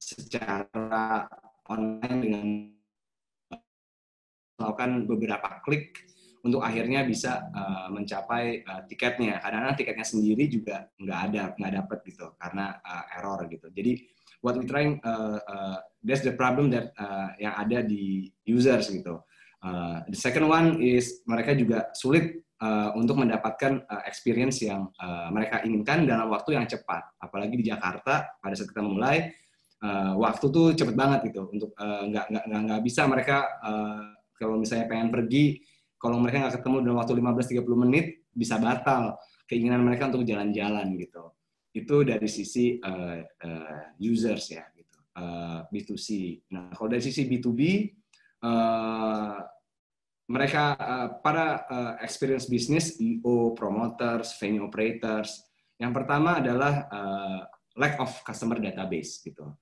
secara online dengan melakukan beberapa klik untuk akhirnya bisa mencapai tiketnya. Kadang-kadang tiketnya sendiri juga nggak dapat gitu karena error gitu. Jadi what we trying that's the problem that yang ada di users gitu. The second one is mereka juga sulit untuk mendapatkan experience yang mereka inginkan dalam waktu yang cepat. Apalagi di Jakarta pada saat kita memulai waktu tuh cepet banget gitu untuk nggak bisa mereka kalau misalnya pengen pergi, kalau mereka nggak ketemu dalam waktu 15-30 menit bisa batal keinginan mereka untuk jalan-jalan gitu. Itu dari sisi users ya gitu, B2C. Nah kalau dari sisi B2B mereka para experience business, EO, promoters, venue operators, yang pertama adalah lack of customer database gitu.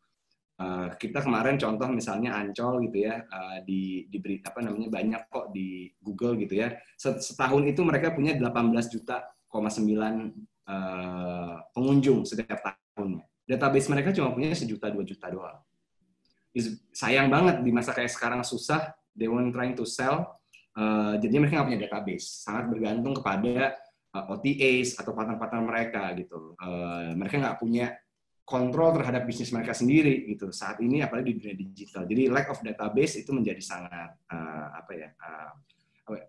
Kita kemarin contoh misalnya Ancol gitu ya, di berita banyak kok di Google gitu ya. Setahun itu mereka punya 18,9 juta pengunjung setiap tahunnya. Database mereka cuma punya 1 juta 2 juta doang. Sayang banget di masa kayak sekarang susah, they want trying to sell, jadinya mereka nggak punya database. Sangat bergantung kepada OTAs atau partner-partner mereka gitu. Mereka nggak punya kontrol terhadap bisnis mereka sendiri gitu saat ini, apalagi di dunia digital. Jadi lack of database itu menjadi sangat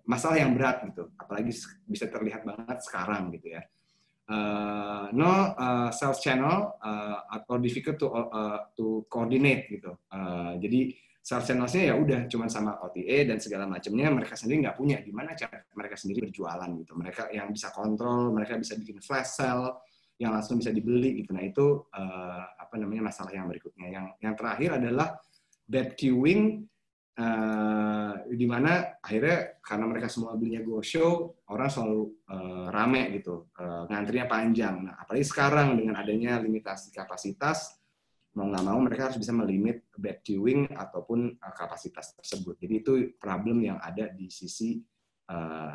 masalah yang berat gitu, apalagi bisa terlihat banget sekarang gitu ya. Sales channel atau difficult to coordinate gitu. Jadi sales channel-nya ya udah cuman sama OTA dan segala macamnya, mereka sendiri nggak punya gimana cara mereka sendiri berjualan gitu. Mereka yang bisa kontrol, mereka bisa bikin flash sale yang langsung bisa dibeli gitu. Nah itu masalah yang berikutnya. Yang terakhir adalah bad queuing di mana akhirnya karena mereka semua belinya Go Show, orang selalu rame gitu, ngantrinya panjang. Nah, apalagi sekarang dengan adanya limitasi kapasitas, mau nggak mau mereka harus bisa melimit bad queuing ataupun kapasitas tersebut. Jadi itu problem yang ada di sisi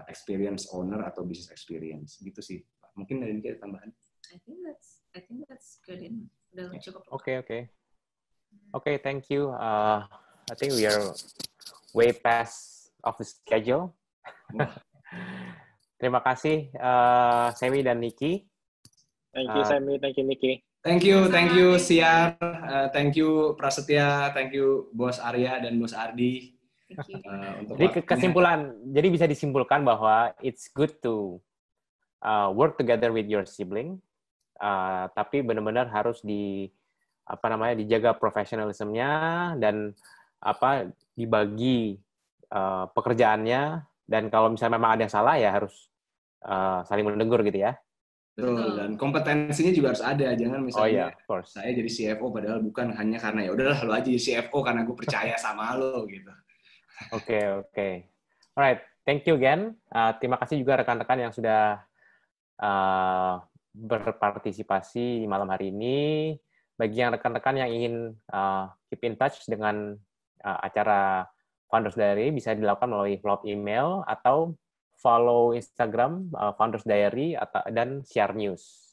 experience owner atau business experience gitu sih. Mungkin dari ini ada tambahan. I think that's good enough. Udah cukup. Okay, thank you. I think we are way past of the schedule. Terima kasih Semi dan Niki. Thank you Semi, thank you Niki. Thank you Siar, thank you Prasetya, thank you Bos Arya dan Bos Ardi. Jadi kesimpulan, jadi bisa disimpulkan bahwa it's good to work together with your sibling, tapi benar-benar harus dijaga profesionalismenya dan dibagi pekerjaannya, dan kalau misalnya memang ada yang salah ya harus saling menegur gitu ya. Betul, dan kompetensinya juga harus ada, jangan misalnya saya jadi CFO padahal bukan hanya karena ya udahlah lo aja jadi CFO karena gue percaya sama lo gitu. Oke. Alright, thank you again. Terima kasih juga rekan-rekan yang sudah berpartisipasi di malam hari ini. Bagi yang rekan-rekan yang ingin keep in touch dengan acara Founders Diary, bisa dilakukan melalui follow-up email atau follow Instagram Founders Diary dan share news.